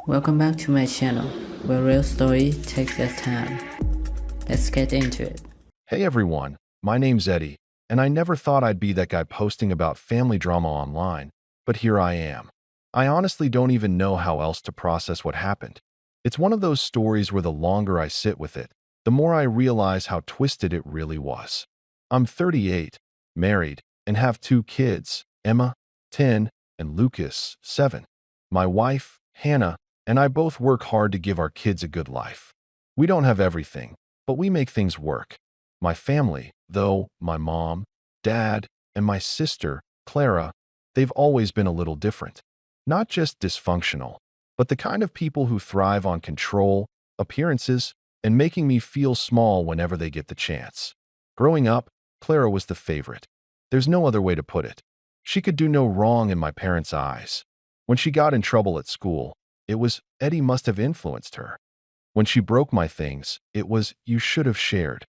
Welcome back to my channel, where real story takes its time. Let's get into it. Hey everyone, my name's Eddie, and I never thought I'd be that guy posting about family drama online, but here I am. I honestly don't even know how else to process what happened. It's one of those stories where the longer I sit with it, the more I realize how twisted it really was. I'm 38, married, and have two kids, Emma, 10, and Lucas, 7. My wife, Hannah, and I both work hard to give our kids a good life. We don't have everything, but we make things work. My family, though, my mom, dad, and my sister, Clara, they've always been a little different. Not just dysfunctional, but the kind of people who thrive on control, appearances, and making me feel small whenever they get the chance. Growing up, Clara was the favorite. There's no other way to put it. She could do no wrong in my parents' eyes. When she got in trouble at school, it was Eddie must have influenced her. When she broke my things, it was you should have shared.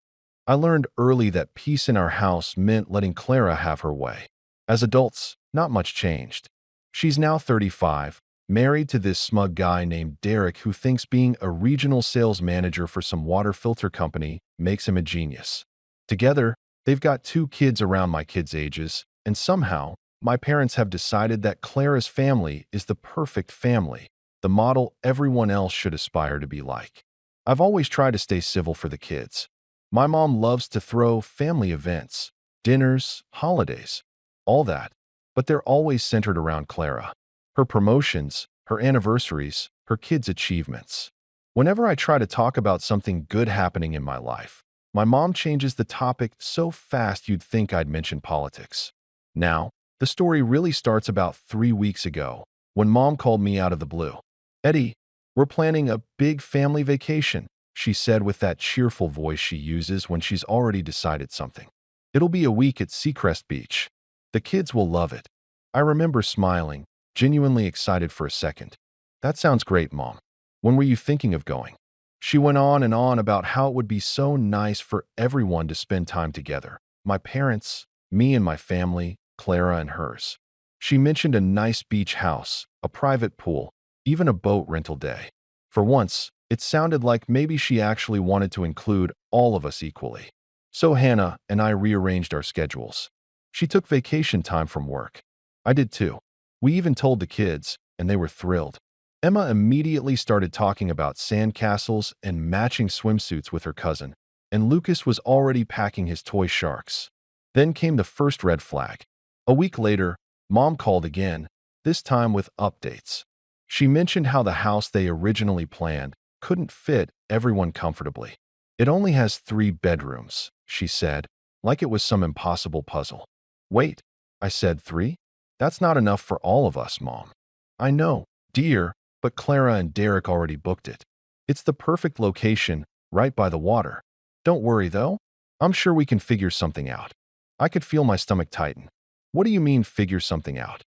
I learned early that peace in our house meant letting Clara have her way. As adults, not much changed. She's now 35, married to this smug guy named Derek who thinks being a regional sales manager for some water filter company makes him a genius. Together, they've got two kids around my kids' ages, and somehow, my parents have decided that Clara's family is the perfect family, the model everyone else should aspire to be like. I've always tried to stay civil for the kids. My mom loves to throw family events, dinners, holidays, all that, but they're always centered around Clara. Her promotions, her anniversaries, her kids' achievements. Whenever I try to talk about something good happening in my life, my mom changes the topic so fast you'd think I'd mention politics. Now, the story really starts about 3 weeks ago, when mom called me out of the blue. Eddie, we're planning a big family vacation, she said with that cheerful voice she uses when she's already decided something. It'll be a week at Seacrest Beach. The kids will love it. I remember smiling, genuinely excited for a second. That sounds great, Mom. When were you thinking of going? She went on and on about how it would be so nice for everyone to spend time together. My parents, me and my family, Clara and hers. She mentioned a nice beach house, a private pool, even a boat rental day. For once, it sounded like maybe she actually wanted to include all of us equally. So Hannah and I rearranged our schedules. She took vacation time from work. I did too. We even told the kids, and they were thrilled. Emma immediately started talking about sandcastles and matching swimsuits with her cousin, and Lucas was already packing his toy sharks. Then came the first red flag. A week later, Mom called again, this time with updates. She mentioned how the house they originally planned couldn't fit everyone comfortably. It only has 3 bedrooms, she said, like it was some impossible puzzle. Wait, I said 3? That's not enough for all of us, Mom. I know, dear, but Clara and Derek already booked it. It's the perfect location, right by the water. Don't worry, though. I'm sure we can figure something out. I could feel my stomach tighten. What do you mean, figure something out?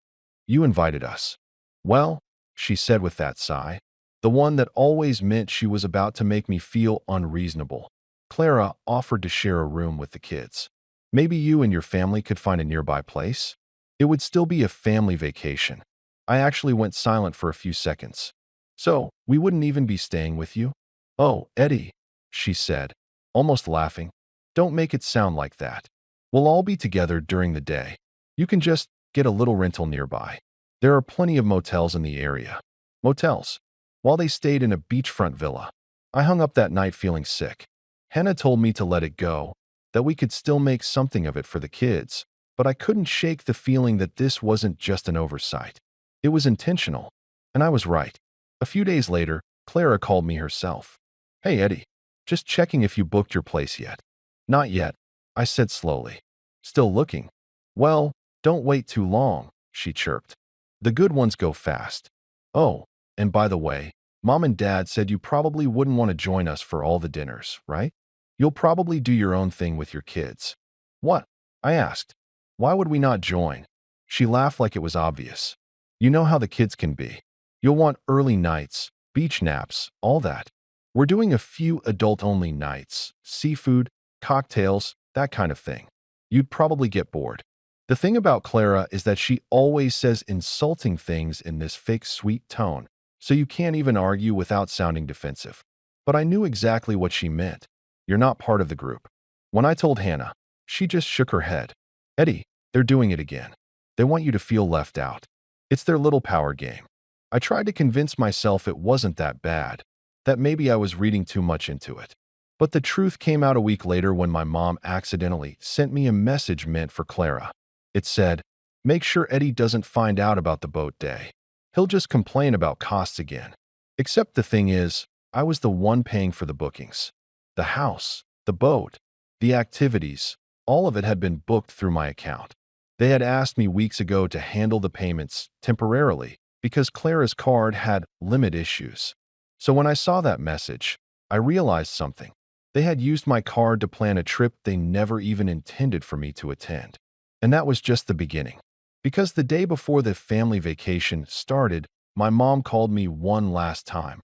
You invited us. Well, she said with that sigh, the one that always meant she was about to make me feel unreasonable. Clara offered to share a room with the kids. Maybe you and your family could find a nearby place? It would still be a family vacation. I actually went silent for a few seconds. So, we wouldn't even be staying with you? Oh, Eddie, she said, almost laughing. Don't make it sound like that. We'll all be together during the day. You can just get a little rental nearby. There are plenty of motels in the area. Motels. While they stayed in a beachfront villa. I hung up that night feeling sick. Hannah told me to let it go, that we could still make something of it for the kids, but I couldn't shake the feeling that this wasn't just an oversight. It was intentional, and I was right. A few days later, Clara called me herself. Hey, Eddie, just checking if you booked your place yet. Not yet, I said slowly. Still looking? Well, don't wait too long, she chirped. The good ones go fast. Oh, and by the way, Mom and Dad said you probably wouldn't want to join us for all the dinners, right? You'll probably do your own thing with your kids. What? I asked. Why would we not join? She laughed like it was obvious. You know how the kids can be. You'll want early nights, beach naps, all that. We're doing a few adult-only nights, seafood, cocktails, that kind of thing. You'd probably get bored. The thing about Clara is that she always says insulting things in this fake sweet tone, so you can't even argue without sounding defensive. But I knew exactly what she meant. You're not part of the group. When I told Hannah, she just shook her head. Eddie, they're doing it again. They want you to feel left out. It's their little power game. I tried to convince myself it wasn't that bad, that maybe I was reading too much into it. But the truth came out a week later when my mom accidentally sent me a message meant for Clara. It said, "Make sure Eddie doesn't find out about the boat day. He'll just complain about costs again." Except the thing is, I was the one paying for the bookings. The house, the boat, the activities, all of it had been booked through my account. They had asked me weeks ago to handle the payments temporarily because Clara's card had limit issues. So when I saw that message, I realized something. They had used my card to plan a trip they never even intended for me to attend. And that was just the beginning. Because the day before the family vacation started, my mom called me one last time,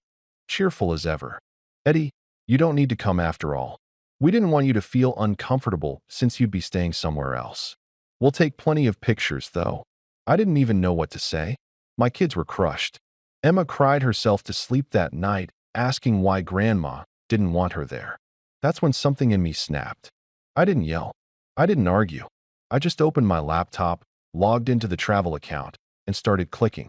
cheerful as ever. "Eddie, you don't need to come after all. We didn't want you to feel uncomfortable since you'd be staying somewhere else. We'll take plenty of pictures, though." I didn't even know what to say. My kids were crushed. Emma cried herself to sleep that night, asking why Grandma didn't want her there. That's when something in me snapped. I didn't yell. I didn't argue. I just opened my laptop, logged into the travel account, and started clicking.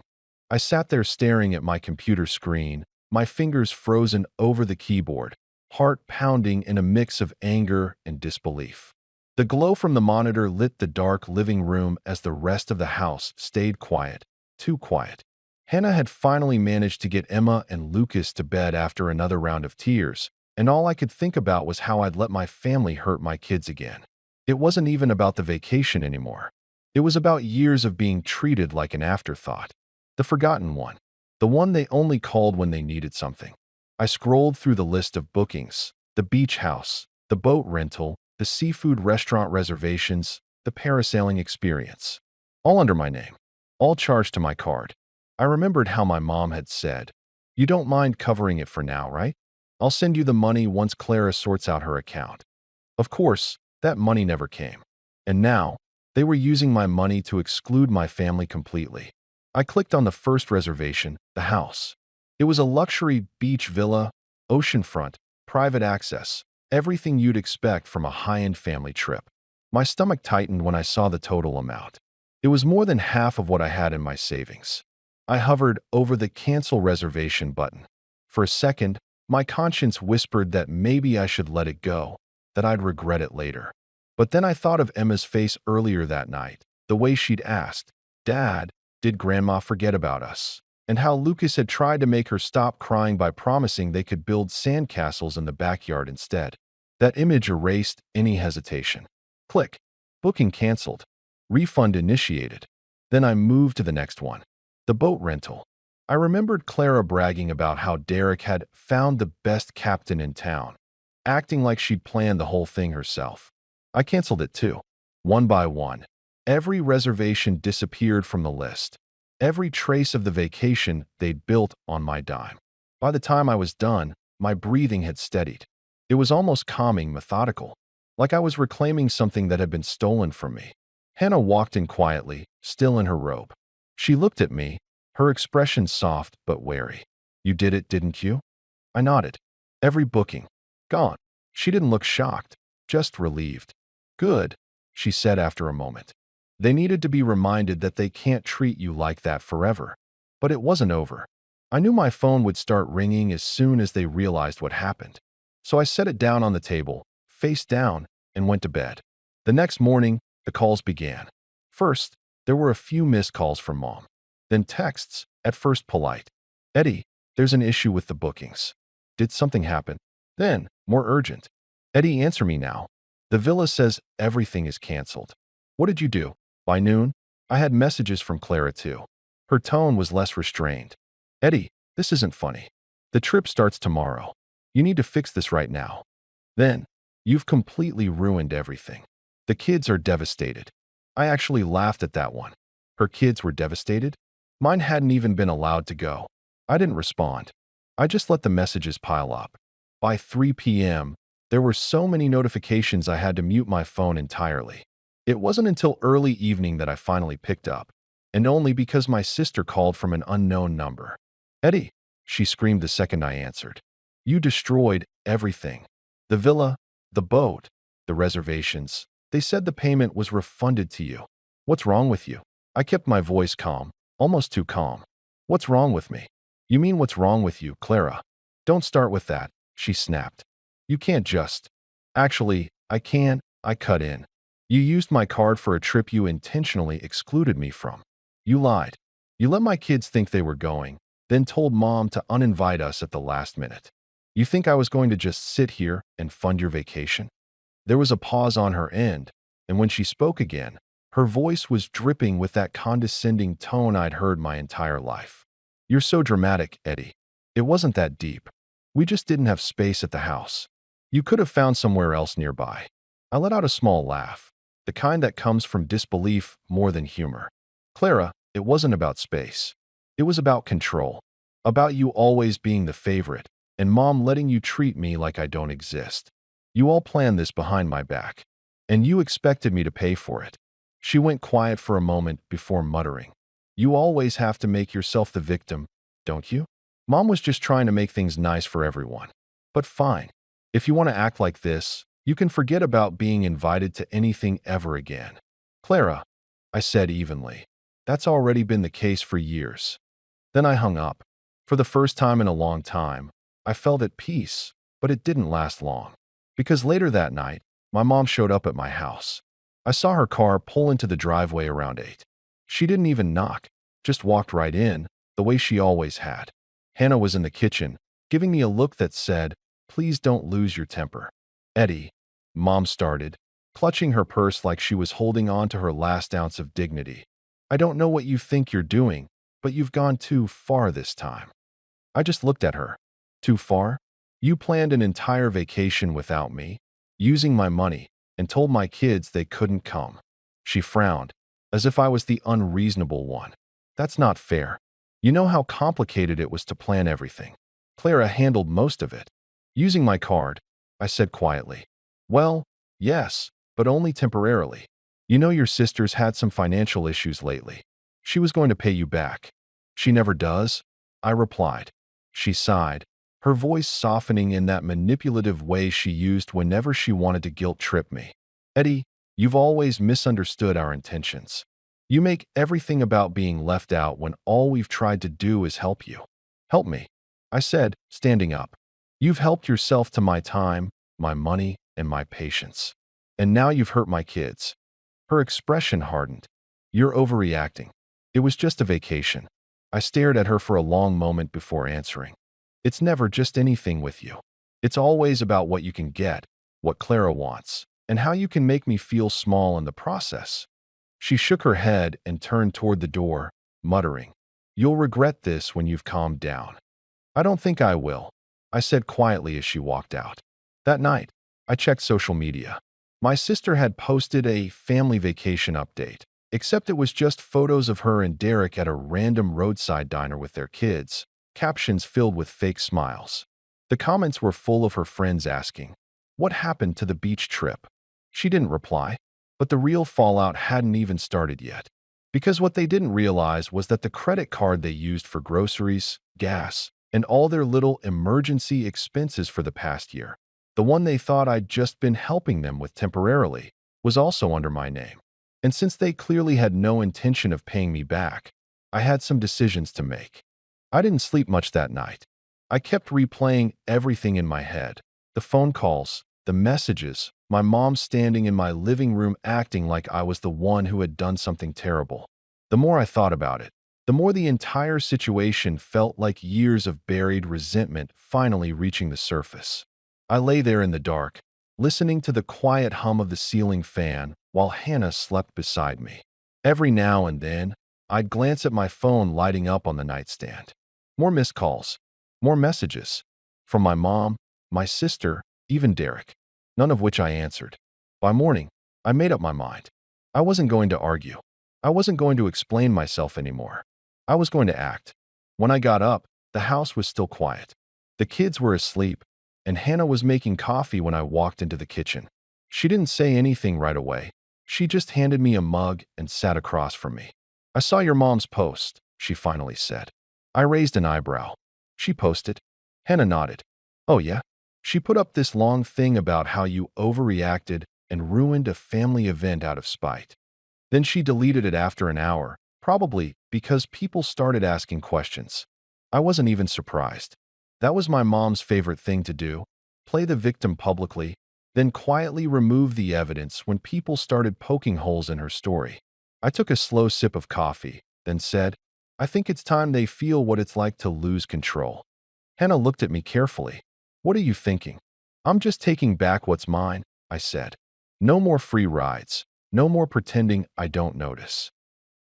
I sat there staring at my computer screen, my fingers frozen over the keyboard, heart pounding in a mix of anger and disbelief. The glow from the monitor lit the dark living room as the rest of the house stayed quiet, too quiet. Hannah had finally managed to get Emma and Lucas to bed after another round of tears, and all I could think about was how I'd let my family hurt my kids again. It wasn't even about the vacation anymore. It was about years of being treated like an afterthought. The forgotten one. The one they only called when they needed something. I scrolled through the list of bookings, the beach house, the boat rental, the seafood restaurant reservations, the parasailing experience. All under my name. All charged to my card. I remembered how my mom had said, "You don't mind covering it for now, right? I'll send you the money once Clara sorts out her account." Of course, that money never came. And now, they were using my money to exclude my family completely. I clicked on the first reservation, the house. It was a luxury beach villa, oceanfront, private access, everything you'd expect from a high-end family trip. My stomach tightened when I saw the total amount. It was more than half of what I had in my savings. I hovered over the cancel reservation button. For a second, my conscience whispered that maybe I should let it go, that I'd regret it later. But then I thought of Emma's face earlier that night, the way she'd asked, "Dad, did Grandma forget about us?" And how Lucas had tried to make her stop crying by promising they could build sandcastles in the backyard instead. That image erased any hesitation. Click. Booking canceled. Refund initiated. Then I moved to the next one. The boat rental. I remembered Clara bragging about how Derek had found the best captain in town, acting like she'd planned the whole thing herself. I canceled it too. One by one. Every reservation disappeared from the list. Every trace of the vacation they'd built on my dime. By the time I was done, my breathing had steadied. It was almost calming, methodical, like I was reclaiming something that had been stolen from me. Hannah walked in quietly, still in her robe. She looked at me, her expression soft but wary. "You did it, didn't you?" I nodded. "Every booking. Gone." She didn't look shocked, just relieved. "Good," she said after a moment. They needed to be reminded that they can't treat you like that forever. But it wasn't over. I knew my phone would start ringing as soon as they realized what happened. So I set it down on the table, face down, and went to bed. The next morning, the calls began. First, there were a few missed calls from Mom. Then texts, at first polite. "Eddie, there's an issue with the bookings. Did something happen?" Then, more urgent. "Eddie, answer me now. The villa says everything is canceled. What did you do?" By noon, I had messages from Clara too. Her tone was less restrained. "Eddie, this isn't funny. The trip starts tomorrow. You need to fix this right now." Then, "You've completely ruined everything. The kids are devastated." I actually laughed at that one. Her kids were devastated? Mine hadn't even been allowed to go. I didn't respond. I just let the messages pile up. By 3 p.m., there were so many notifications I had to mute my phone entirely. It wasn't until early evening that I finally picked up, and only because my sister called from an unknown number. "Eddie, she screamed the second I answered. You destroyed everything. The villa, the boat, the reservations. They said the payment was refunded to you. What's wrong with you? I kept my voice calm, almost too calm. What's wrong with me? You mean what's wrong with you, Clara? Don't start with that, she snapped. You can't just. Actually, I can, I cut in. You used my card for a trip you intentionally excluded me from. You lied. You let my kids think they were going, then told Mom to uninvite us at the last minute. You think I was going to just sit here and fund your vacation? There was a pause on her end, and when she spoke again, her voice was dripping with that condescending tone I'd heard my entire life. You're so dramatic, Eddie. It wasn't that deep. We just didn't have space at the house. You could have found somewhere else nearby. I let out a small laugh, the kind that comes from disbelief more than humor. Clara, it wasn't about space. It was about control. About you always being the favorite, and Mom letting you treat me like I don't exist. You all planned this behind my back, and you expected me to pay for it. She went quiet for a moment before muttering. You always have to make yourself the victim, don't you? Mom was just trying to make things nice for everyone. But fine. If you want to act like this, you can forget about being invited to anything ever again. Clara, I said evenly. That's already been the case for years. Then I hung up. For the first time in a long time, I felt at peace, but it didn't last long. Because later that night, my mom showed up at my house. I saw her car pull into the driveway around 8. She didn't even knock, just walked right in, the way she always had. Hannah was in the kitchen, giving me a look that said, "Please don't lose your temper." "Eddie," Mom started, clutching her purse like she was holding on to her last ounce of dignity. "I don't know what you think you're doing, but you've gone too far this time." I just looked at her. Too far? You planned an entire vacation without me, using my money, and told my kids they couldn't come. She frowned, as if I was the unreasonable one. That's not fair. You know how complicated it was to plan everything. Clara handled most of it. Using my card, I said quietly. Well, yes, but only temporarily. You know your sister's had some financial issues lately. She was going to pay you back. She never does, I replied. She sighed, her voice softening in that manipulative way she used whenever she wanted to guilt-trip me. Eddie, you've always misunderstood our intentions. You make everything about being left out when all we've tried to do is help you. Help me, I said, standing up. You've helped yourself to my time, my money, and my patience. And now you've hurt my kids. Her expression hardened. You're overreacting. It was just a vacation. I stared at her for a long moment before answering. It's never just anything with you. It's always about what you can get, what Clara wants, and how you can make me feel small in the process. She shook her head and turned toward the door, muttering, "You'll regret this when you've calmed down." "I don't think I will," I said quietly as she walked out. That night, I checked social media. My sister had posted a family vacation update, except it was just photos of her and Derek at a random roadside diner with their kids, captions filled with fake smiles. The comments were full of her friends asking, "What happened to the beach trip?" She didn't reply, but the real fallout hadn't even started yet. Because what they didn't realize was that the credit card they used for groceries, gas, and all their little emergency expenses for the past year, the one they thought I'd just been helping them with temporarily, was also under my name. And since they clearly had no intention of paying me back, I had some decisions to make. I didn't sleep much that night. I kept replaying everything in my head. The phone calls, the messages, my mom standing in my living room acting like I was the one who had done something terrible. The more I thought about it, the more the entire situation felt like years of buried resentment finally reaching the surface. I lay there in the dark, listening to the quiet hum of the ceiling fan while Hannah slept beside me. Every now and then, I'd glance at my phone lighting up on the nightstand. More missed calls, more messages. From my mom, my sister, even Derek. None of which I answered. By morning, I made up my mind. I wasn't going to argue. I wasn't going to explain myself anymore. I was going to act. When I got up, the house was still quiet. The kids were asleep, and Hannah was making coffee when I walked into the kitchen. She didn't say anything right away. She just handed me a mug and sat across from me. "I saw your mom's post," she finally said. I raised an eyebrow. She posted. Hannah nodded. Oh yeah? She put up this long thing about how you overreacted and ruined a family event out of spite. Then she deleted it after an hour, probably because people started asking questions. I wasn't even surprised. That was my mom's favorite thing to do, play the victim publicly, then quietly remove the evidence when people started poking holes in her story. I took a slow sip of coffee, then said, I think it's time they feel what it's like to lose control. Hannah looked at me carefully. What are you thinking? I'm just taking back what's mine, I said. No more free rides. No more pretending I don't notice.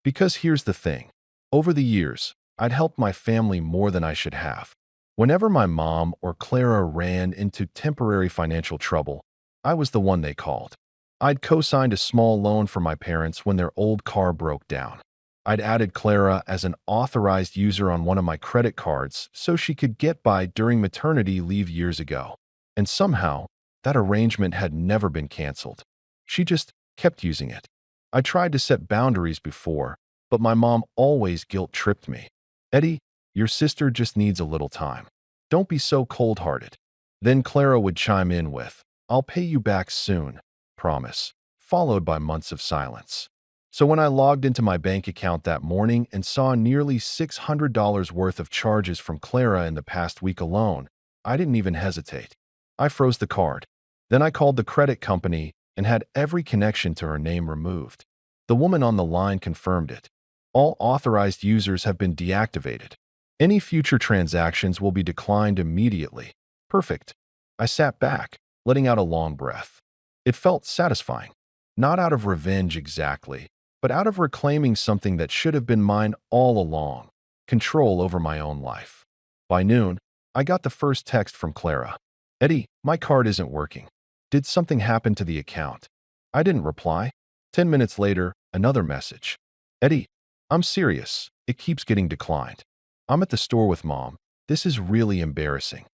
Because here's the thing. Over the years, I'd helped my family more than I should have. Whenever my mom or Clara ran into temporary financial trouble, I was the one they called. I'd co-signed a small loan for my parents when their old car broke down. I'd added Clara as an authorized user on one of my credit cards so she could get by during maternity leave years ago. And somehow, that arrangement had never been canceled. She just kept using it. I tried to set boundaries before, but my mom always guilt-tripped me. Eddie, your sister just needs a little time. Don't be so cold-hearted. Then Clara would chime in with, I'll pay you back soon, promise, followed by months of silence. So when I logged into my bank account that morning and saw nearly $600 worth of charges from Clara in the past week alone, I didn't even hesitate. I froze the card. Then I called the credit company and had every connection to her name removed. The woman on the line confirmed it. All authorized users have been deactivated. Any future transactions will be declined immediately. Perfect. I sat back, letting out a long breath. It felt satisfying. Not out of revenge exactly, but out of reclaiming something that should have been mine all along, control over my own life. By noon, I got the first text from Clara. Eddie, my card isn't working. Did something happen to the account? I didn't reply. 10 minutes later, another message. Eddie, I'm serious. It keeps getting declined. I'm at the store with Mom. This is really embarrassing.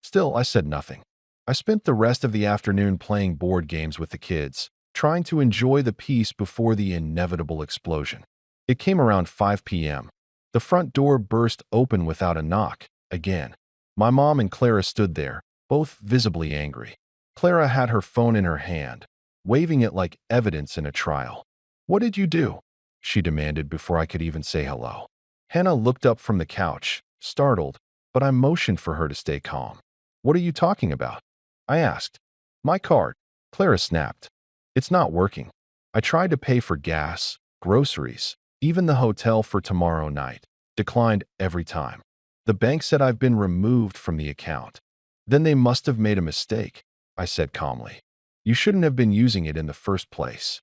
Still, I said nothing. I spent the rest of the afternoon playing board games with the kids, trying to enjoy the peace before the inevitable explosion. It came around 5 p.m. The front door burst open without a knock, again. My mom and Clara stood there, both visibly angry. Clara had her phone in her hand, waving it like evidence in a trial. What did you do? She demanded before I could even say hello. Hannah looked up from the couch, startled, but I motioned for her to stay calm. What are you talking about? I asked. My card. Clara snapped. It's not working. I tried to pay for gas, groceries, even the hotel for tomorrow night. Declined every time. The bank said I've been removed from the account. Then they must have made a mistake, I said calmly. You shouldn't have been using it in the first place.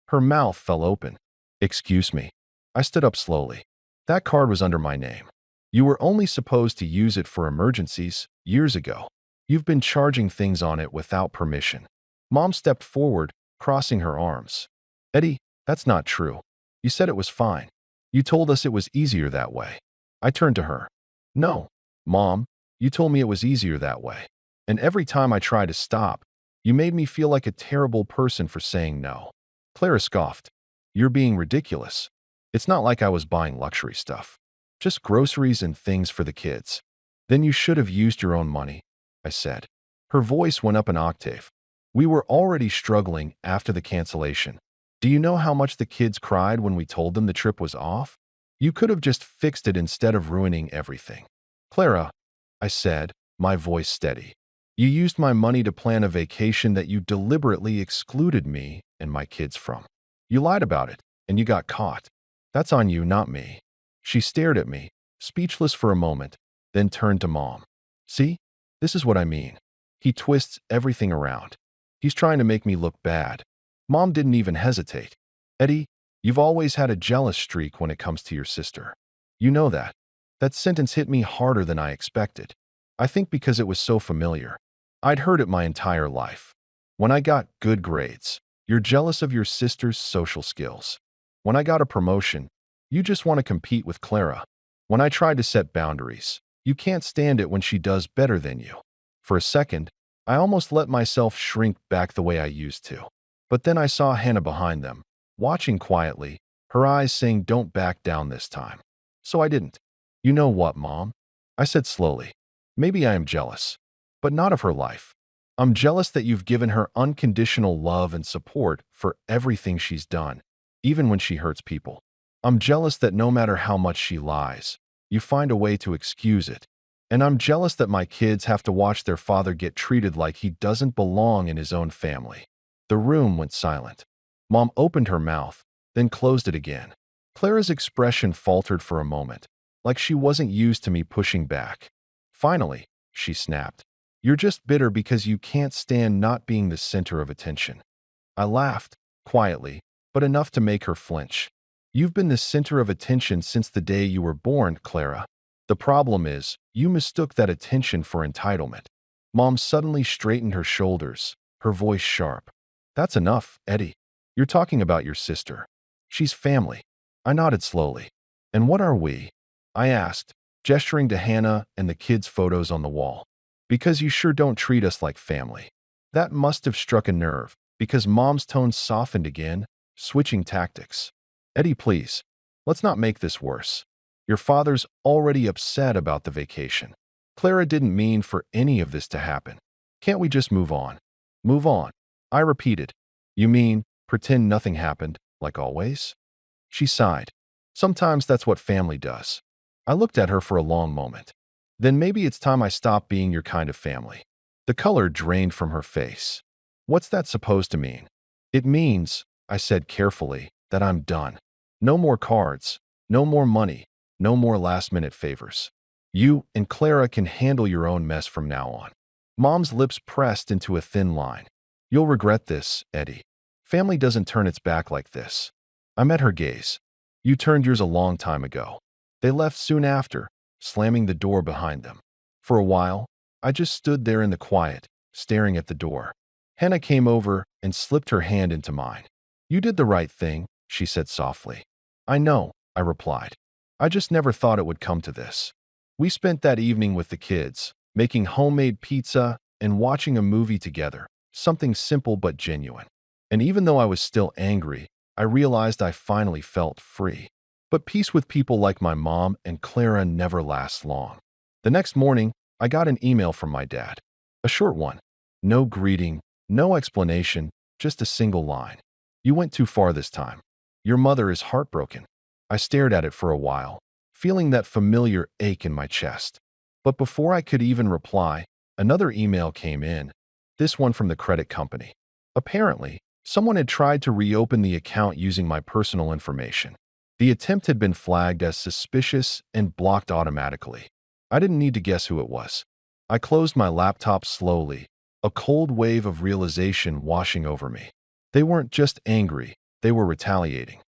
Her mouth fell open. Excuse me. I stood up slowly. That card was under my name. You were only supposed to use it for emergencies years ago. You've been charging things on it without permission. Mom stepped forward, crossing her arms. Eddie, that's not true. You said it was fine. You told us it was easier that way. I turned to her. No, Mom, you told me it was easier that way. And every time I tried to stop, you made me feel like a terrible person for saying no. Clara scoffed. You're being ridiculous. It's not like I was buying luxury stuff. Just groceries and things for the kids. Then you should have used your own money, I said. Her voice went up an octave. We were already struggling after the cancellation. Do you know how much the kids cried when we told them the trip was off? You could have just fixed it instead of ruining everything. Clara, I said, my voice steady. You used my money to plan a vacation that you deliberately excluded me and my kids from. You lied about it, and you got caught. That's on you, not me. She stared at me, speechless for a moment, then turned to Mom. See? This is what I mean. He twists everything around. He's trying to make me look bad. Mom didn't even hesitate. Eddie, you've always had a jealous streak when it comes to your sister. You know that. That sentence hit me harder than I expected. I think because it was so familiar. I'd heard it my entire life. When I got good grades, you're jealous of your sister's social skills. When I got a promotion, you just want to compete with Clara. When I tried to set boundaries, you can't stand it when she does better than you. For a second, I almost let myself shrink back the way I used to. But then I saw Hannah behind them, watching quietly, her eyes saying don't back down this time. So I didn't. You know what, Mom? I said slowly. Maybe I am jealous, but not of her life. I'm jealous that you've given her unconditional love and support for everything she's done, even when she hurts people. I'm jealous that no matter how much she lies, you find a way to excuse it. And I'm jealous that my kids have to watch their father get treated like he doesn't belong in his own family. The room went silent. Mom opened her mouth, then closed it again. Clara's expression faltered for a moment, like she wasn't used to me pushing back. Finally, she snapped, "You're just bitter because you can't stand not being the center of attention." I laughed, quietly, but enough to make her flinch. "You've been the center of attention since the day you were born, Clara. The problem is, you mistook that attention for entitlement." Mom suddenly straightened her shoulders, her voice sharp. "That's enough, Eddie. You're talking about your sister. She's family." I nodded slowly. "And what are we?" I asked, gesturing to Hannah and the kids' photos on the wall. "Because you sure don't treat us like family." That must have struck a nerve, because Mom's tone softened again, switching tactics. "Eddie, please, let's not make this worse. Your father's already upset about the vacation. Clara didn't mean for any of this to happen. Can't we just move on?" "Move on?" I repeated. "You mean, pretend nothing happened, like always?" She sighed. "Sometimes that's what family does." I looked at her for a long moment. "Then maybe it's time I stop being your kind of family." The color drained from her face. "What's that supposed to mean?" "It means," I said carefully, "that I'm done. No more cards, no more money, no more last-minute favors. You and Clara can handle your own mess from now on." Mom's lips pressed into a thin line. "You'll regret this, Eddie. Family doesn't turn its back like this." I met her gaze. "You turned yours a long time ago." They left soon after, slamming the door behind them. For a while, I just stood there in the quiet, staring at the door. Hannah came over and slipped her hand into mine. "You did the right thing," she said softly. "I know," I replied. "I just never thought it would come to this." We spent that evening with the kids, making homemade pizza and watching a movie together, something simple but genuine. And even though I was still angry, I realized I finally felt free. But peace with people like my mom and Clara never lasts long. The next morning, I got an email from my dad. A short one. No greeting, no explanation, just a single line. "You went too far this time. Your mother is heartbroken." I stared at it for a while, feeling that familiar ache in my chest. But before I could even reply, another email came in, this one from the credit company. Apparently, someone had tried to reopen the account using my personal information. The attempt had been flagged as suspicious and blocked automatically. I didn't need to guess who it was. I closed my laptop slowly, a cold wave of realization washing over me. They weren't just angry, they were retaliating.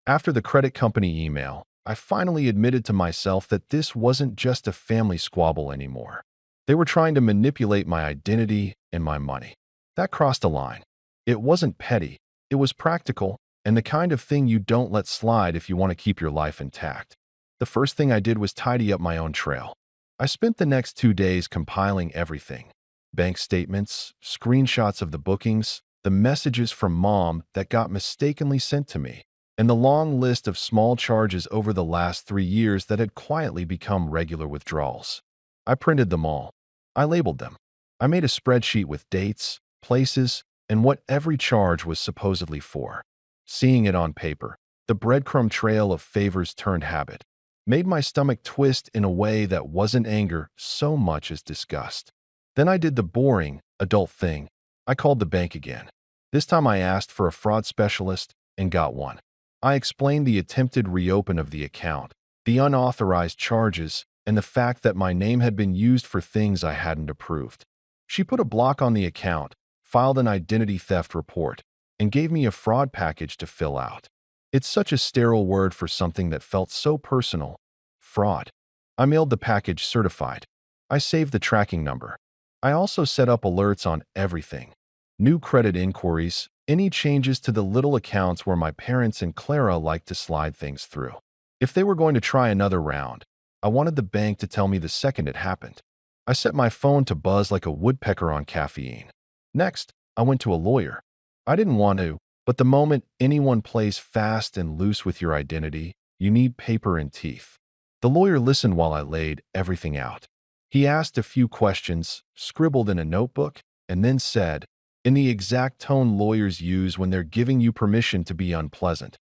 After the credit company email, I finally admitted to myself that this wasn't just a family squabble anymore. They were trying to manipulate my identity and my money. That crossed a line. It wasn't petty, it was practical, and the kind of thing you don't let slide if you want to keep your life intact. The first thing I did was tidy up my own trail. I spent the next 2 days compiling everything. Bank statements, screenshots of the bookings, the messages from Mom that got mistakenly sent to me, and the long list of small charges over the last 3 years that had quietly become regular withdrawals. I printed them all. I labeled them. I made a spreadsheet with dates, places, and what every charge was supposedly for. Seeing it on paper, the breadcrumb trail of favors turned habit, made my stomach twist in a way that wasn't anger so much as disgust. Then I did the boring, adult thing. I called the bank again. This time I asked for a fraud specialist and got one. I explained the attempted reopen of the account, the unauthorized charges, and the fact that my name had been used for things I hadn't approved. She put a block on the account, filed an identity theft report, and gave me a fraud package to fill out. It's such a sterile word for something that felt so personal. Fraud. I mailed the package certified. I saved the tracking number. I also set up alerts on everything. New credit inquiries, any changes to the little accounts where my parents and Clara liked to slide things through. If they were going to try another round, I wanted the bank to tell me the second it happened. I set my phone to buzz like a woodpecker on caffeine. Next, I went to a lawyer. I didn't want to, but the moment anyone plays fast and loose with your identity, you need paper and teeth. The The lawyer listened while I laid everything out. He asked a few questions, scribbled in a notebook, and then said, in the exact tone lawyers use when they're giving you permission to be unpleasant,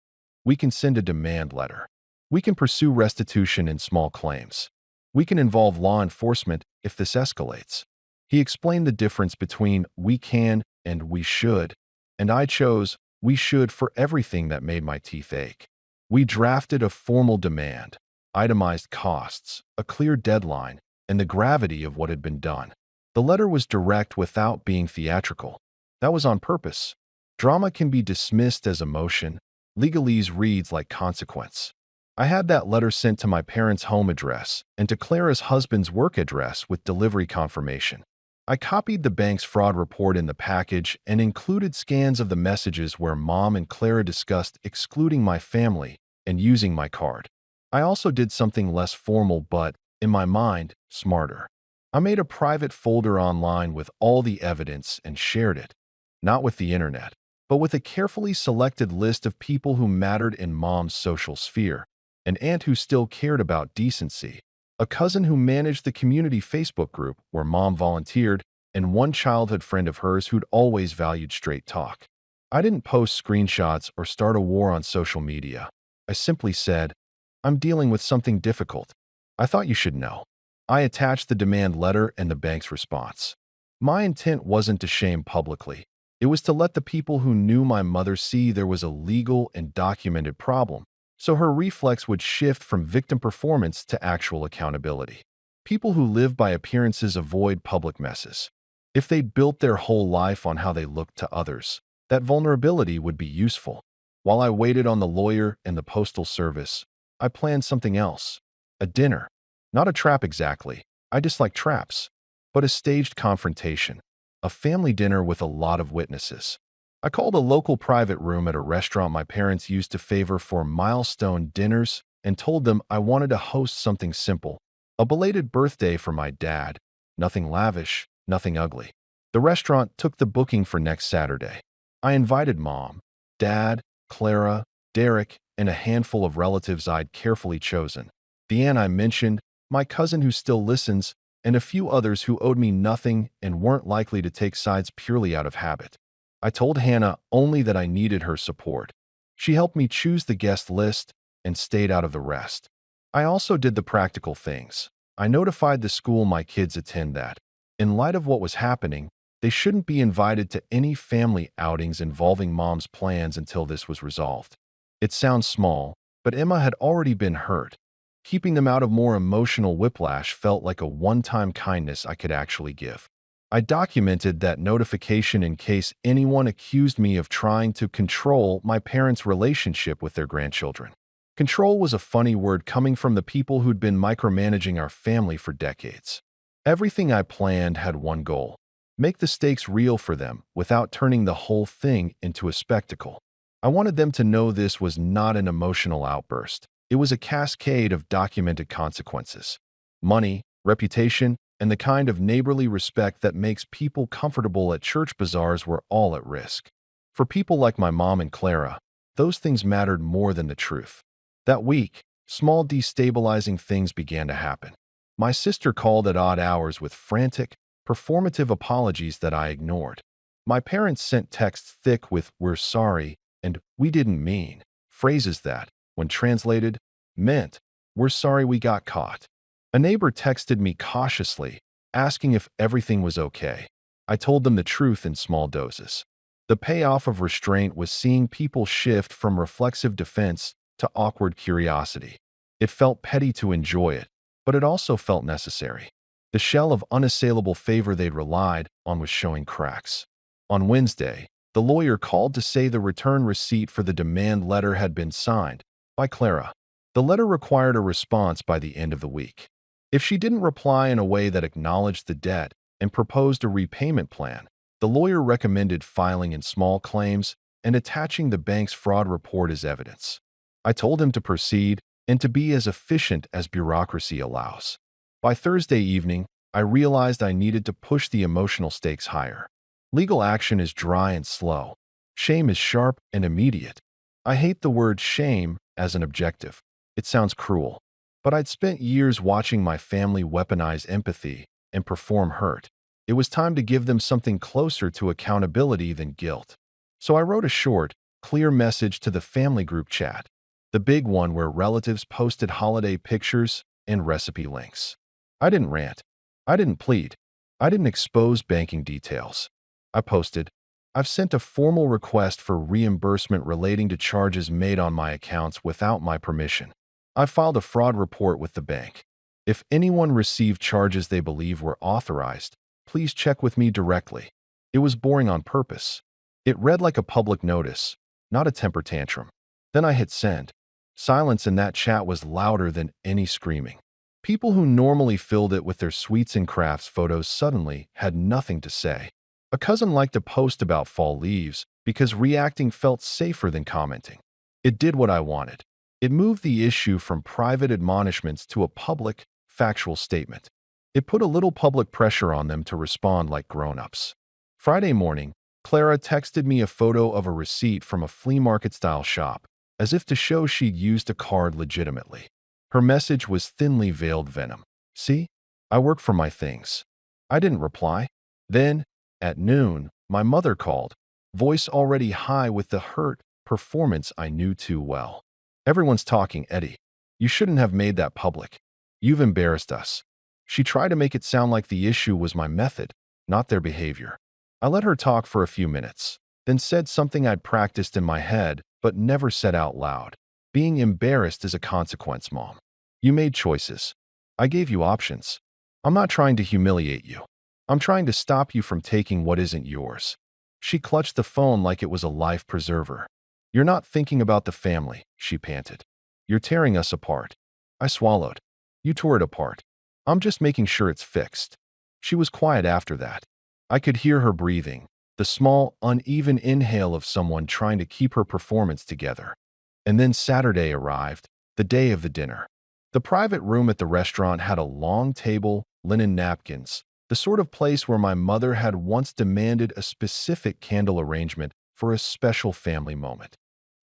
"We can send a demand letter. We can pursue restitution in small claims. We can involve law enforcement if this escalates." He explained the difference between "we can" and "we should," and I chose "we should" for everything that made my teeth ache. We drafted a formal demand, itemized costs, a clear deadline, and the gravity of what had been done. The letter was direct without being theatrical. That was on purpose. Drama can be dismissed as emotion. Legalese reads like consequence. I had that letter sent to my parents' home address and to Clara's husband's work address with delivery confirmation. I copied the bank's fraud report in the package and included scans of the messages where Mom and Clara discussed excluding my family and using my card. I also did something less formal but, in my mind, smarter. I made a private folder online with all the evidence and shared it, not with the internet, but with a carefully selected list of people who mattered in Mom's social sphere, an aunt who still cared about decency, a cousin who managed the community Facebook group where Mom volunteered, and one childhood friend of hers who'd always valued straight talk. I didn't post screenshots or start a war on social media. I simply said, "I'm dealing with something difficult. I thought you should know." I attached the demand letter and the bank's response. My intent wasn't to shame publicly. It was to let the people who knew my mother see there was a legal and documented problem, so her reflex would shift from victim performance to actual accountability. People who live by appearances avoid public messes. If they'd built their whole life on how they looked to others, that vulnerability would be useful. While I waited on the lawyer and the postal service, I planned something else. A dinner. Not a trap exactly. I dislike traps. But a staged confrontation. A family dinner with a lot of witnesses. I called a local private room at a restaurant my parents used to favor for milestone dinners and told them I wanted to host something simple. A belated birthday for my dad. Nothing lavish, nothing ugly. The restaurant took the booking for next Saturday. I invited Mom, Dad, Clara, Derek, and a handful of relatives I'd carefully chosen. The aunt I mentioned, my cousin who still listens, and a few others who owed me nothing and weren't likely to take sides purely out of habit. I told Hannah only that I needed her support. She helped me choose the guest list and stayed out of the rest. I also did the practical things. I notified the school my kids attend that, in light of what was happening, they shouldn't be invited to any family outings involving Mom's plans until this was resolved. It sounds small, but Emma had already been hurt. Keeping them out of more emotional whiplash felt like a one-time kindness I could actually give. I documented that notification in case anyone accused me of trying to control my parents' relationship with their grandchildren. Control was a funny word coming from the people who'd been micromanaging our family for decades. Everything I planned had one goal: make the stakes real for them without turning the whole thing into a spectacle. I wanted them to know this was not an emotional outburst. It was a cascade of documented consequences. Money, reputation, and the kind of neighborly respect that makes people comfortable at church bazaars were all at risk. For people like my mom and Clara, those things mattered more than the truth. That week, small destabilizing things began to happen. My sister called at odd hours with frantic, performative apologies that I ignored. My parents sent texts thick with "we're sorry" and "we didn't mean," phrases that, when translated, meant, "we're sorry we got caught." A neighbor texted me cautiously, asking if everything was okay. I told them the truth in small doses. The payoff of restraint was seeing people shift from reflexive defense to awkward curiosity. It felt petty to enjoy it, but it also felt necessary. The shell of unassailable favor they'd relied on was showing cracks. On Wednesday, the lawyer called to say the return receipt for the demand letter had been signed by Clara. The letter required a response by the end of the week. If she didn't reply in a way that acknowledged the debt and proposed a repayment plan, the lawyer recommended filing in small claims and attaching the bank's fraud report as evidence. I told him to proceed and to be as efficient as bureaucracy allows. By Thursday evening, I realized I needed to push the emotional stakes higher. Legal action is dry and slow. Shame is sharp and immediate. I hate the word shame as an objective. It sounds cruel. But I'd spent years watching my family weaponize empathy and perform hurt. It was time to give them something closer to accountability than guilt. So I wrote a short, clear message to the family group chat, the big one where relatives posted holiday pictures and recipe links. I didn't rant. I didn't plead. I didn't expose banking details. I posted, I've sent a formal request for reimbursement relating to charges made on my accounts without my permission. I filed a fraud report with the bank. If anyone received charges they believe were authorized, please check with me directly. It was boring on purpose. It read like a public notice, not a temper tantrum. Then I hit send. Silence in that chat was louder than any screaming. People who normally filled it with their sweets and crafts photos suddenly had nothing to say. A cousin liked to post about fall leaves because reacting felt safer than commenting. It did what I wanted. It moved the issue from private admonishments to a public, factual statement. It put a little public pressure on them to respond like grown-ups. Friday morning, Clara texted me a photo of a receipt from a flea market-style shop, as if to show she'd used a card legitimately. Her message was thinly veiled venom. See? I work for my things. I didn't reply. Then, at noon, my mother called, voice already high with the hurt performance I knew too well. Everyone's talking, Eddie. You shouldn't have made that public. You've embarrassed us. She tried to make it sound like the issue was my method, not their behavior. I let her talk for a few minutes, then said something I'd practiced in my head but never said out loud. Being embarrassed is a consequence, Mom. You made choices. I gave you options. I'm not trying to humiliate you. I'm trying to stop you from taking what isn't yours. She clutched the phone like it was a life preserver. You're not thinking about the family, she panted. You're tearing us apart. I swallowed. You tore it apart. I'm just making sure it's fixed. She was quiet after that. I could hear her breathing, the small, uneven inhale of someone trying to keep her performance together. And then Saturday arrived, the day of the dinner. The private room at the restaurant had a long table, linen napkins, the sort of place where my mother had once demanded a specific candle arrangement for a special family moment.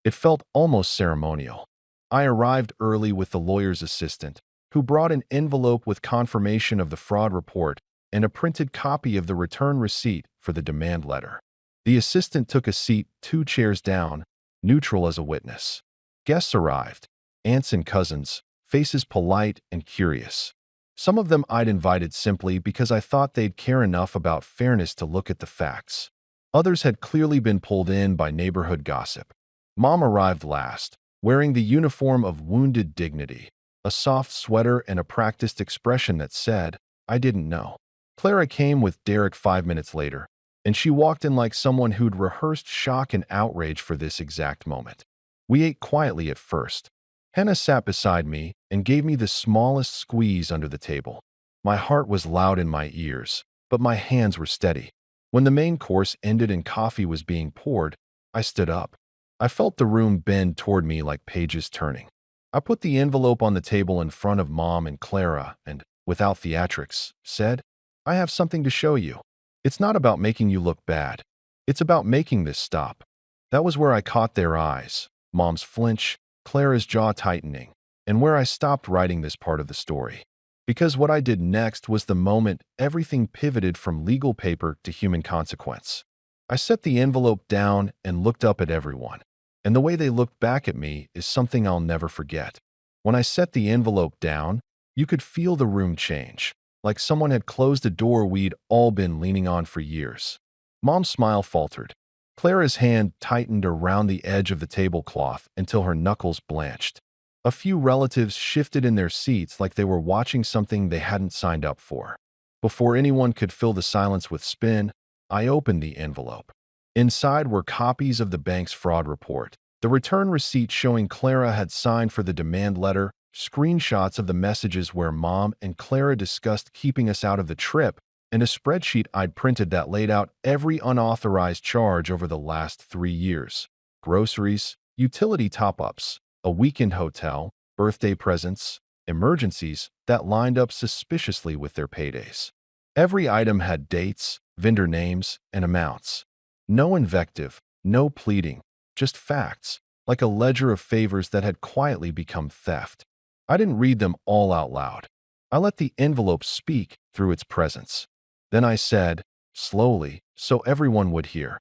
It felt almost ceremonial. I arrived early with the lawyer's assistant, who brought an envelope with confirmation of the fraud report and a printed copy of the return receipt for the demand letter. The assistant took a seat 2 chairs down, neutral as a witness. Guests arrived, aunts and cousins, faces polite and curious. Some of them I'd invited simply because I thought they'd care enough about fairness to look at the facts. Others had clearly been pulled in by neighborhood gossip. Mom arrived last, wearing the uniform of wounded dignity, a soft sweater and a practiced expression that said, I didn't know. Clara came with Derek 5 minutes later, and she walked in like someone who'd rehearsed shock and outrage for this exact moment. We ate quietly at first. Henna sat beside me and gave me the smallest squeeze under the table. My heart was loud in my ears, but my hands were steady. When the main course ended and coffee was being poured, I stood up. I felt the room bend toward me like pages turning. I put the envelope on the table in front of Mom and Clara and, without theatrics, said, I have something to show you. It's not about making you look bad. It's about making this stop. That was where I caught their eyes, Mom's flinch, Clara's jaw tightening, and where I stopped writing this part of the story. Because what I did next was the moment everything pivoted from legal paper to human consequence. I set the envelope down and looked up at everyone. And the way they looked back at me is something I'll never forget. When I set the envelope down, you could feel the room change, like someone had closed a door we'd all been leaning on for years. Mom's smile faltered. Clara's hand tightened around the edge of the tablecloth until her knuckles blanched. A few relatives shifted in their seats like they were watching something they hadn't signed up for. Before anyone could fill the silence with spin, I opened the envelope. Inside were copies of the bank's fraud report, the return receipt showing Clara had signed for the demand letter, screenshots of the messages where Mom and Clara discussed keeping us out of the trip, and a spreadsheet I'd printed that laid out every unauthorized charge over the last 3 years. Groceries, utility top-ups, a weekend hotel, birthday presents, emergencies that lined up suspiciously with their paydays. Every item had dates, vendor names, and amounts. No invective, no pleading, just facts, like a ledger of favors that had quietly become theft. I didn't read them all out loud. I let the envelope speak through its presence. Then I said, slowly, so everyone would hear,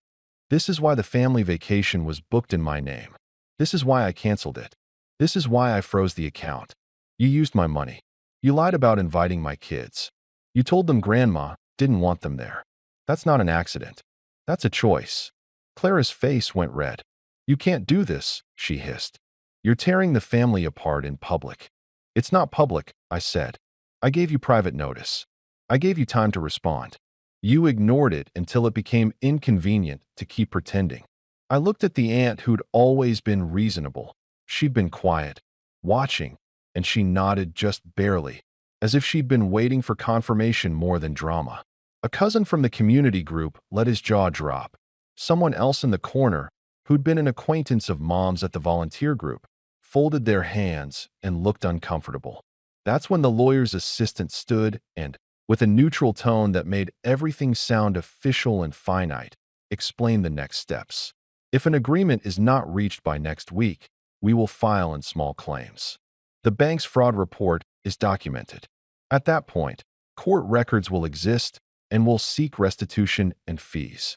"This is why the family vacation was booked in my name. This is why I canceled it. This is why I froze the account. You used my money. You lied about inviting my kids. You told them Grandma didn't want them there. That's not an accident. That's a choice." Clara's face went red. "You can't do this," she hissed. "You're tearing the family apart in public." "It's not public," I said. "I gave you private notice. I gave you time to respond. You ignored it until it became inconvenient to keep pretending." I looked at the aunt who'd always been reasonable. She'd been quiet, watching, and she nodded just barely, as if she'd been waiting for confirmation more than drama. A cousin from the community group let his jaw drop. Someone else in the corner, who'd been an acquaintance of Mom's at the volunteer group, folded their hands and looked uncomfortable. That's when the lawyer's assistant stood and, with a neutral tone that made everything sound official and finite, explained the next steps. "If an agreement is not reached by next week, we will file in small claims. The bank's fraud report is documented. At that point, court records will exist and will seek restitution and fees."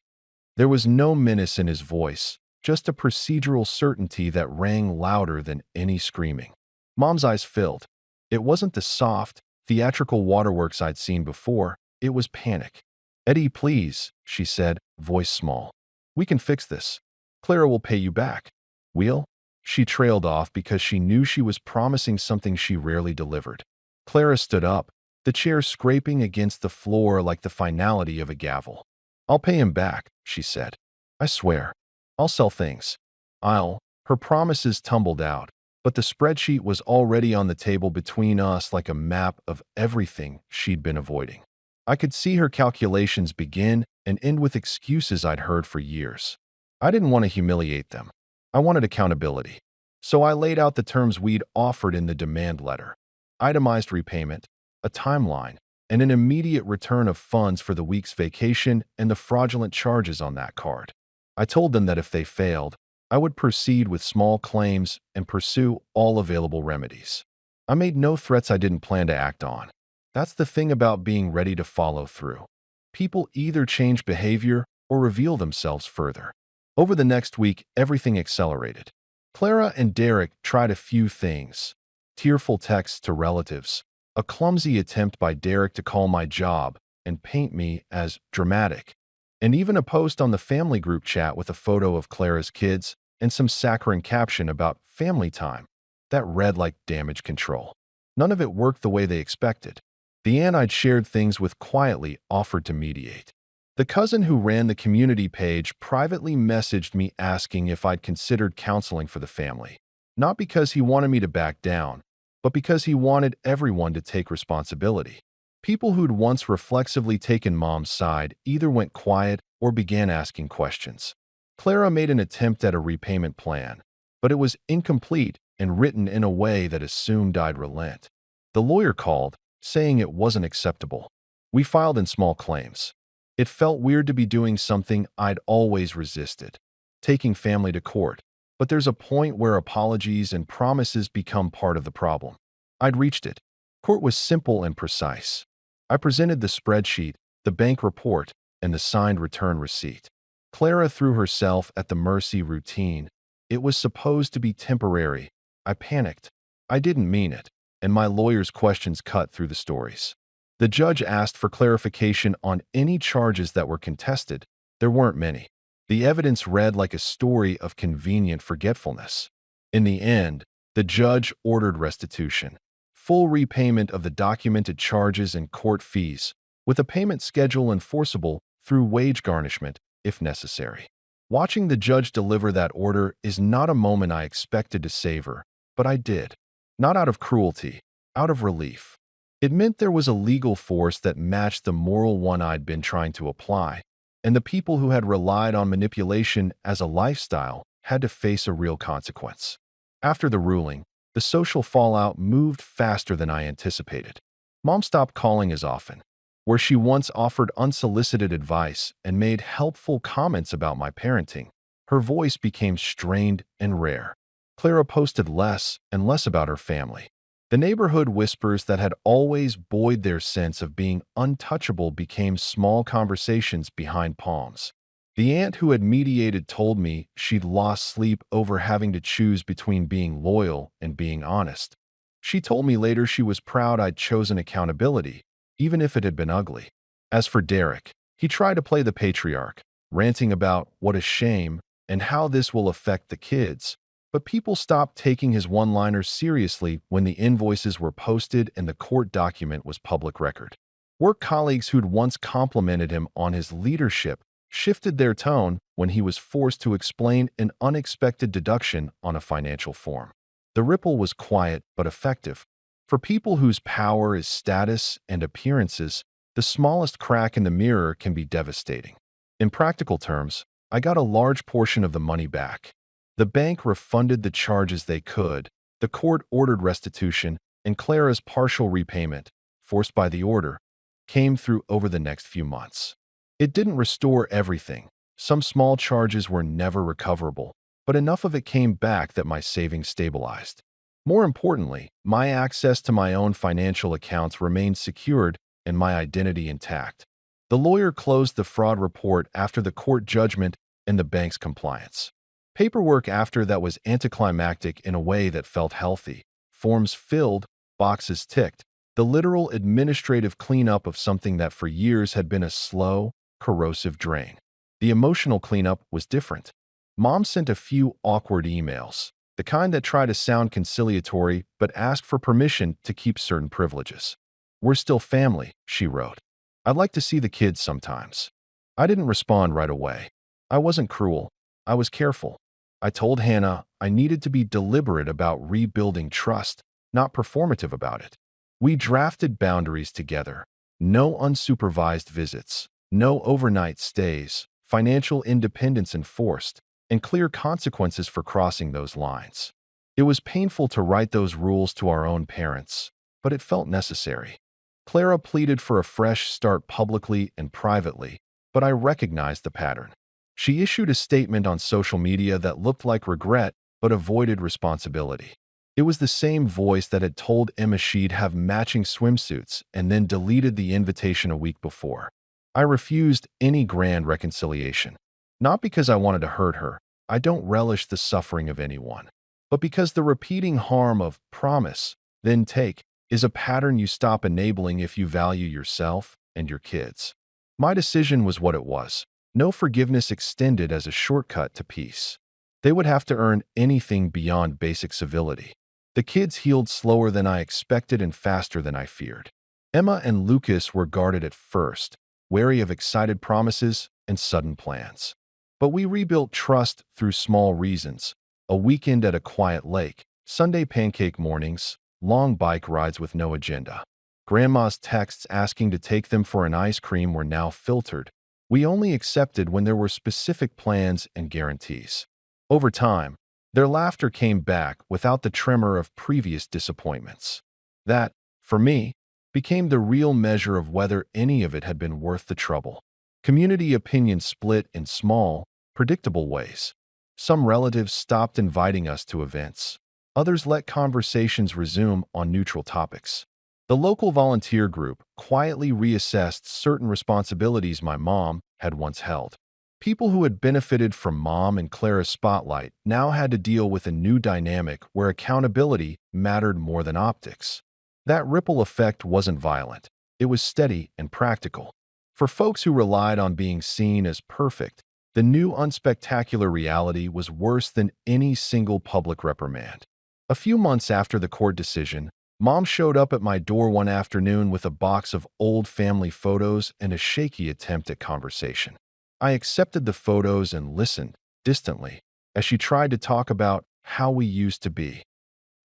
There was no menace in his voice, just a procedural certainty that rang louder than any screaming. Mom's eyes filled. It wasn't the soft, theatrical waterworks I'd seen before. It was panic. "Eddie, please," she said, voice small. "We can fix this. Clara will pay you back." "We'll?" She trailed off because she knew she was promising something she rarely delivered. Clara stood up, the chair scraping against the floor like the finality of a gavel. "I'll pay him back," she said. "I swear. I'll sell things. I'll." Her promises tumbled out, but the spreadsheet was already on the table between us like a map of everything she'd been avoiding. I could see her calculations begin and end with excuses I'd heard for years. I didn't want to humiliate them. I wanted accountability. So I laid out the terms we'd offered in the demand letter: itemized repayment, a timeline, and an immediate return of funds for the week's vacation and the fraudulent charges on that card. I told them that if they failed, I would proceed with small claims and pursue all available remedies. I made no threats I didn't plan to act on. That's the thing about being ready to follow through. People either change behavior or reveal themselves further. Over the next week, everything accelerated. Clara and Derek tried a few things: tearful texts to relatives, a clumsy attempt by Derek to call my job and paint me as dramatic, and even a post on the family group chat with a photo of Clara's kids and some saccharine caption about family time that read like damage control. None of it worked the way they expected. The aunt I'd shared things with quietly offered to mediate. The cousin who ran the community page privately messaged me asking if I'd considered counseling for the family, not because he wanted me to back down, but because he wanted everyone to take responsibility. People who'd once reflexively taken Mom's side either went quiet or began asking questions. Clara made an attempt at a repayment plan, but it was incomplete and written in a way that assumed I'd relent. The lawyer called, saying it wasn't acceptable. We filed in small claims. It felt weird to be doing something I'd always resisted, taking family to court. But there's a point where apologies and promises become part of the problem. I'd reached it. Court was simple and precise. I presented the spreadsheet, the bank report, and the signed return receipt. Clara threw herself at the mercy routine. It was supposed to be temporary. I panicked. I didn't mean it, and my lawyer's questions cut through the stories. The judge asked for clarification on any charges that were contested. There weren't many. The evidence read like a story of convenient forgetfulness. In the end, the judge ordered restitution, full repayment of the documented charges and court fees, with a payment schedule enforceable through wage garnishment if necessary. Watching the judge deliver that order is not a moment I expected to savor, but I did. Not out of cruelty, out of relief. It meant there was a legal force that matched the moral one I'd been trying to apply, and the people who had relied on manipulation as a lifestyle had to face a real consequence. After the ruling, the social fallout moved faster than I anticipated. Mom stopped calling as often. Where she once offered unsolicited advice and made helpful comments about my parenting, her voice became strained and rare. Clara posted less and less about her family. The neighborhood whispers that had always buoyed their sense of being untouchable became small conversations behind palms. The aunt who had mediated told me she'd lost sleep over having to choose between being loyal and being honest. She told me later she was proud I'd chosen accountability, even if it had been ugly. As for Derek, he tried to play the patriarch, ranting about what a shame and how this will affect the kids. But people stopped taking his one-liners seriously when the invoices were posted and the court document was public record. Work colleagues who'd once complimented him on his leadership shifted their tone when he was forced to explain an unexpected deduction on a financial form. The ripple was quiet but effective. For people whose power is status and appearances, the smallest crack in the mirror can be devastating. In practical terms, I got a large portion of the money back. The bank refunded the charges they could, the court ordered restitution, and Clara's partial repayment, forced by the order, came through over the next few months. It didn't restore everything. Some small charges were never recoverable, but enough of it came back that my savings stabilized. More importantly, my access to my own financial accounts remained secured and my identity intact. The lawyer closed the fraud report after the court judgment and the bank's compliance. Paperwork after that was anticlimactic in a way that felt healthy. Forms filled, boxes ticked, the literal administrative cleanup of something that for years had been a slow, corrosive drain. The emotional cleanup was different. Mom sent a few awkward emails, the kind that try to sound conciliatory but ask for permission to keep certain privileges. "We're still family," she wrote. "I'd like to see the kids sometimes." I didn't respond right away. I wasn't cruel. I was careful. I told Hannah I needed to be deliberate about rebuilding trust, not performative about it. We drafted boundaries together. No unsupervised visits, no overnight stays, financial independence enforced, and clear consequences for crossing those lines. It was painful to write those rules to our own parents, but it felt necessary. Clara pleaded for a fresh start publicly and privately, but I recognized the pattern. She issued a statement on social media that looked like regret but avoided responsibility. It was the same voice that had told Emma she'd have matching swimsuits and then deleted the invitation a week before. I refused any grand reconciliation. Not because I wanted to hurt her, I don't relish the suffering of anyone, but because the repeating harm of promise, then take, is a pattern you stop enabling if you value yourself and your kids. My decision was what it was. No forgiveness extended as a shortcut to peace. They would have to earn anything beyond basic civility. The kids healed slower than I expected and faster than I feared. Emma and Lucas were guarded at first, wary of excited promises and sudden plans. But we rebuilt trust through small reasons: a weekend at a quiet lake, Sunday pancake mornings, long bike rides with no agenda. Grandma's texts asking to take them for an ice cream were now filtered. We only accepted when there were specific plans and guarantees. Over time, their laughter came back without the tremor of previous disappointments. That, for me, became the real measure of whether any of it had been worth the trouble. Community opinion split in small, predictable ways. Some relatives stopped inviting us to events. Others let conversations resume on neutral topics. The local volunteer group quietly reassessed certain responsibilities my mom had once held. People who had benefited from Mom and Clara's spotlight now had to deal with a new dynamic where accountability mattered more than optics. That ripple effect wasn't violent. It was steady and practical. For folks who relied on being seen as perfect, the new unspectacular reality was worse than any single public reprimand. A few months after the court decision, Mom showed up at my door one afternoon with a box of old family photos and a shaky attempt at conversation. I accepted the photos and listened, distantly, as she tried to talk about how we used to be.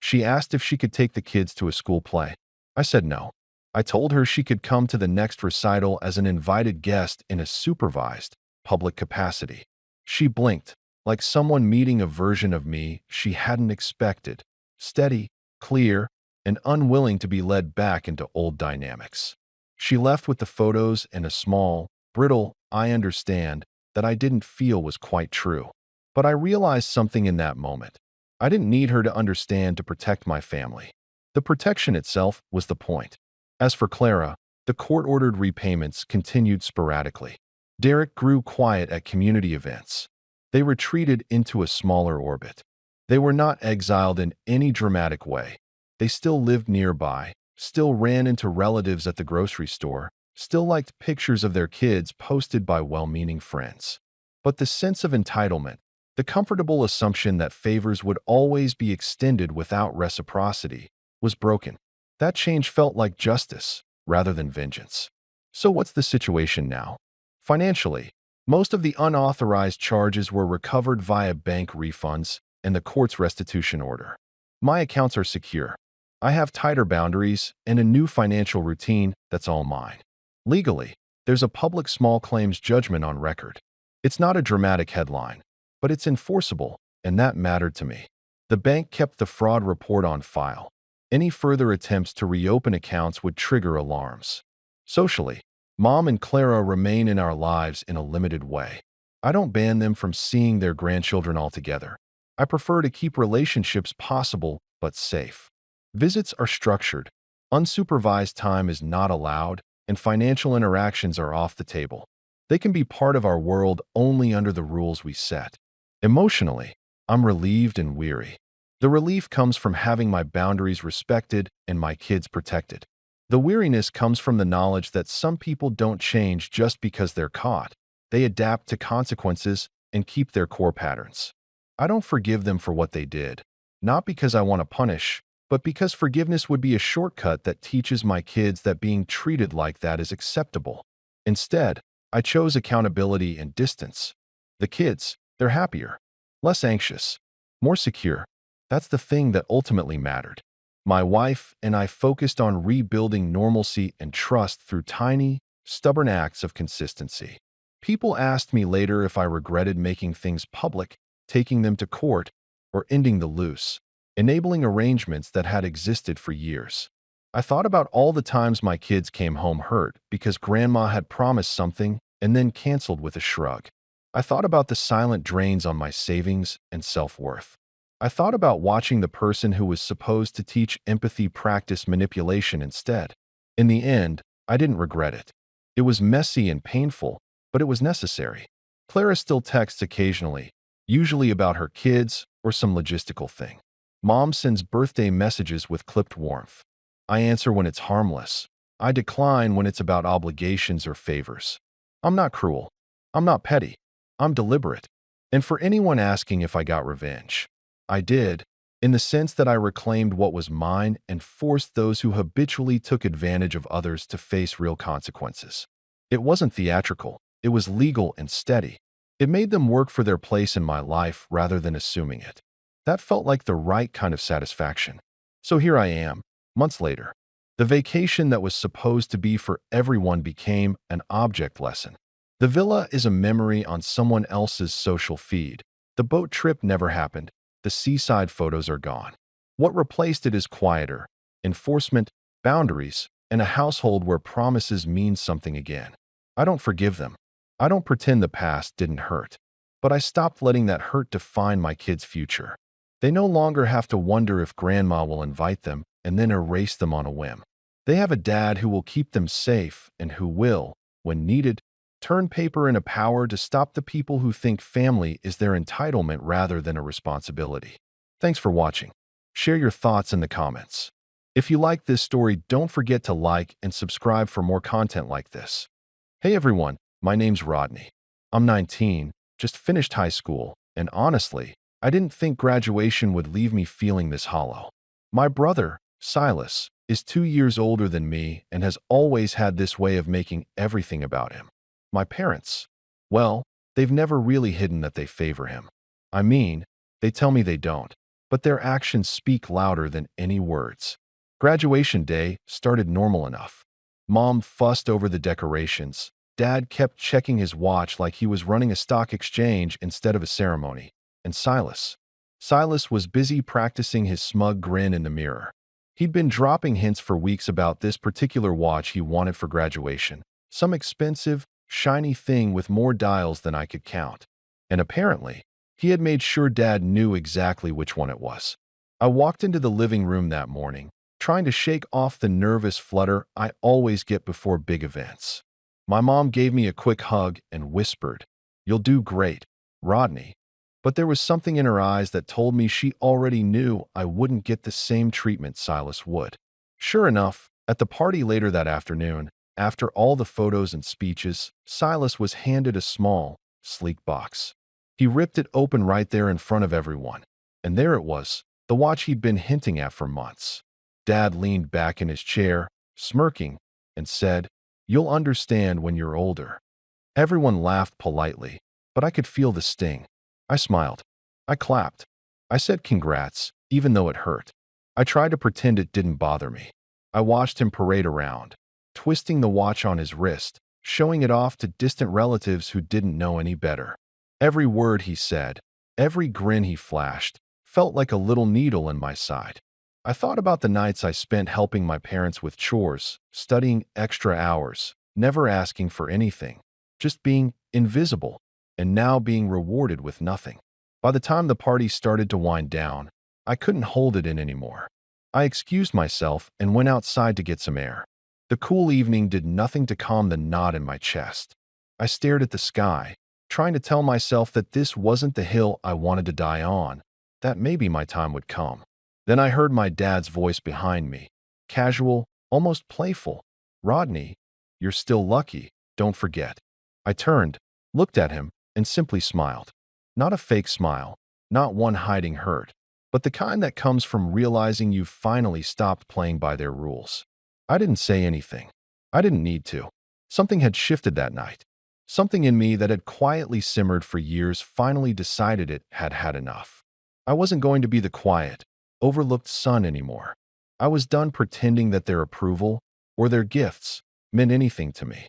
She asked if she could take the kids to a school play. I said no. I told her she could come to the next recital as an invited guest in a supervised, public capacity. She blinked, like someone meeting a version of me she hadn't expected, steady, clear, and unwilling to be led back into old dynamics. She left with the photos and a small, brittle "I understand" that I didn't feel was quite true. But I realized something in that moment. I didn't need her to understand to protect my family. The protection itself was the point. As for Clara, the court-ordered repayments continued sporadically. Derek grew quiet at community events. They retreated into a smaller orbit. They were not exiled in any dramatic way. They still lived nearby, still ran into relatives at the grocery store, still liked pictures of their kids posted by well-meaning friends. But the sense of entitlement, the comfortable assumption that favors would always be extended without reciprocity, was broken. That change felt like justice, rather than vengeance. So what's the situation now? Financially, most of the unauthorized charges were recovered via bank refunds and the court's restitution order. My accounts are secure. I have tighter boundaries and a new financial routine that's all mine. Legally, there's a public small claims judgment on record. It's not a dramatic headline, but it's enforceable, and that mattered to me. The bank kept the fraud report on file. Any further attempts to reopen accounts would trigger alarms. Socially, Mom and Clara remain in our lives in a limited way. I don't ban them from seeing their grandchildren altogether. I prefer to keep relationships possible but safe. Visits are structured, unsupervised time is not allowed, and financial interactions are off the table. They can be part of our world only under the rules we set. Emotionally, I'm relieved and weary. The relief comes from having my boundaries respected and my kids protected. The weariness comes from the knowledge that some people don't change just because they're caught. They adapt to consequences and keep their core patterns. I don't forgive them for what they did, not because I want to punish, but because forgiveness would be a shortcut that teaches my kids that being treated like that is acceptable. Instead, I chose accountability and distance. The kids, they're happier, less anxious, more secure. That's the thing that ultimately mattered. My wife and I focused on rebuilding normalcy and trust through tiny, stubborn acts of consistency. People asked me later if I regretted making things public, taking them to court, or ending the loose, enabling arrangements that had existed for years. I thought about all the times my kids came home hurt because grandma had promised something and then canceled with a shrug. I thought about the silent drains on my savings and self-worth. I thought about watching the person who was supposed to teach empathy practice manipulation instead. In the end, I didn't regret it. It was messy and painful, but it was necessary. Clara still texts occasionally, usually about her kids or some logistical thing. Mom sends birthday messages with clipped warmth. I answer when it's harmless. I decline when it's about obligations or favors. I'm not cruel. I'm not petty. I'm deliberate. And for anyone asking if I got revenge, I did, in the sense that I reclaimed what was mine and forced those who habitually took advantage of others to face real consequences. It wasn't theatrical. It was legal and steady. It made them work for their place in my life rather than assuming it. That felt like the right kind of satisfaction. So here I am, months later. The vacation that was supposed to be for everyone became an object lesson. The villa is a memory on someone else's social feed. The boat trip never happened. The seaside photos are gone. What replaced it is quieter, enforcement, boundaries, and a household where promises mean something again. I don't forgive them. I don't pretend the past didn't hurt. But I stopped letting that hurt define my kids' future. They no longer have to wonder if grandma will invite them and then erase them on a whim. They have a dad who will keep them safe and who will, when needed, turn paper into power to stop the people who think family is their entitlement rather than a responsibility. Thanks for watching. Share your thoughts in the comments. If you like this story, don't forget to like and subscribe for more content like this. Hey everyone, my name's Rodney. I'm 19, just finished high school, and honestly, I didn't think graduation would leave me feeling this hollow. My brother, Silas, is 2 years older than me and has always had this way of making everything about him. My parents, well, they've never really hidden that they favor him. I mean, they tell me they don't, but their actions speak louder than any words. Graduation day started normal enough. Mom fussed over the decorations. Dad kept checking his watch like he was running a stock exchange instead of a ceremony. And Silas was busy practicing his smug grin in the mirror. He'd been dropping hints for weeks about this particular watch he wanted for graduation, some expensive, shiny thing with more dials than I could count. And apparently, he had made sure Dad knew exactly which one it was. I walked into the living room that morning, trying to shake off the nervous flutter I always get before big events. My mom gave me a quick hug and whispered, "You'll do great, Rodney." But there was something in her eyes that told me she already knew I wouldn't get the same treatment Silas would. Sure enough, at the party later that afternoon, after all the photos and speeches, Silas was handed a small, sleek box. He ripped it open right there in front of everyone. And there it was, the watch he'd been hinting at for months. Dad leaned back in his chair, smirking, and said, "You'll understand when you're older." Everyone laughed politely, but I could feel the sting. I smiled. I clapped. I said congrats, even though it hurt. I tried to pretend it didn't bother me. I watched him parade around, twisting the watch on his wrist, showing it off to distant relatives who didn't know any better. Every word he said, every grin he flashed, felt like a little needle in my side. I thought about the nights I spent helping my parents with chores, studying extra hours, never asking for anything, just being invisible, and now being rewarded with nothing. By the time the party started to wind down, I couldn't hold it in anymore. I excused myself and went outside to get some air. The cool evening did nothing to calm the knot in my chest. I stared at the sky, trying to tell myself that this wasn't the hill I wanted to die on, that maybe my time would come. Then I heard my dad's voice behind me, casual, almost playful. "Rodney, you're still lucky, don't forget." I turned, looked at him, and simply smiled. Not a fake smile, not one hiding hurt, but the kind that comes from realizing you've finally stopped playing by their rules. I didn't say anything. I didn't need to. Something had shifted that night. Something in me that had quietly simmered for years finally decided it had had enough. I wasn't going to be the quiet, overlooked son anymore. I was done pretending that their approval, or their gifts, meant anything to me.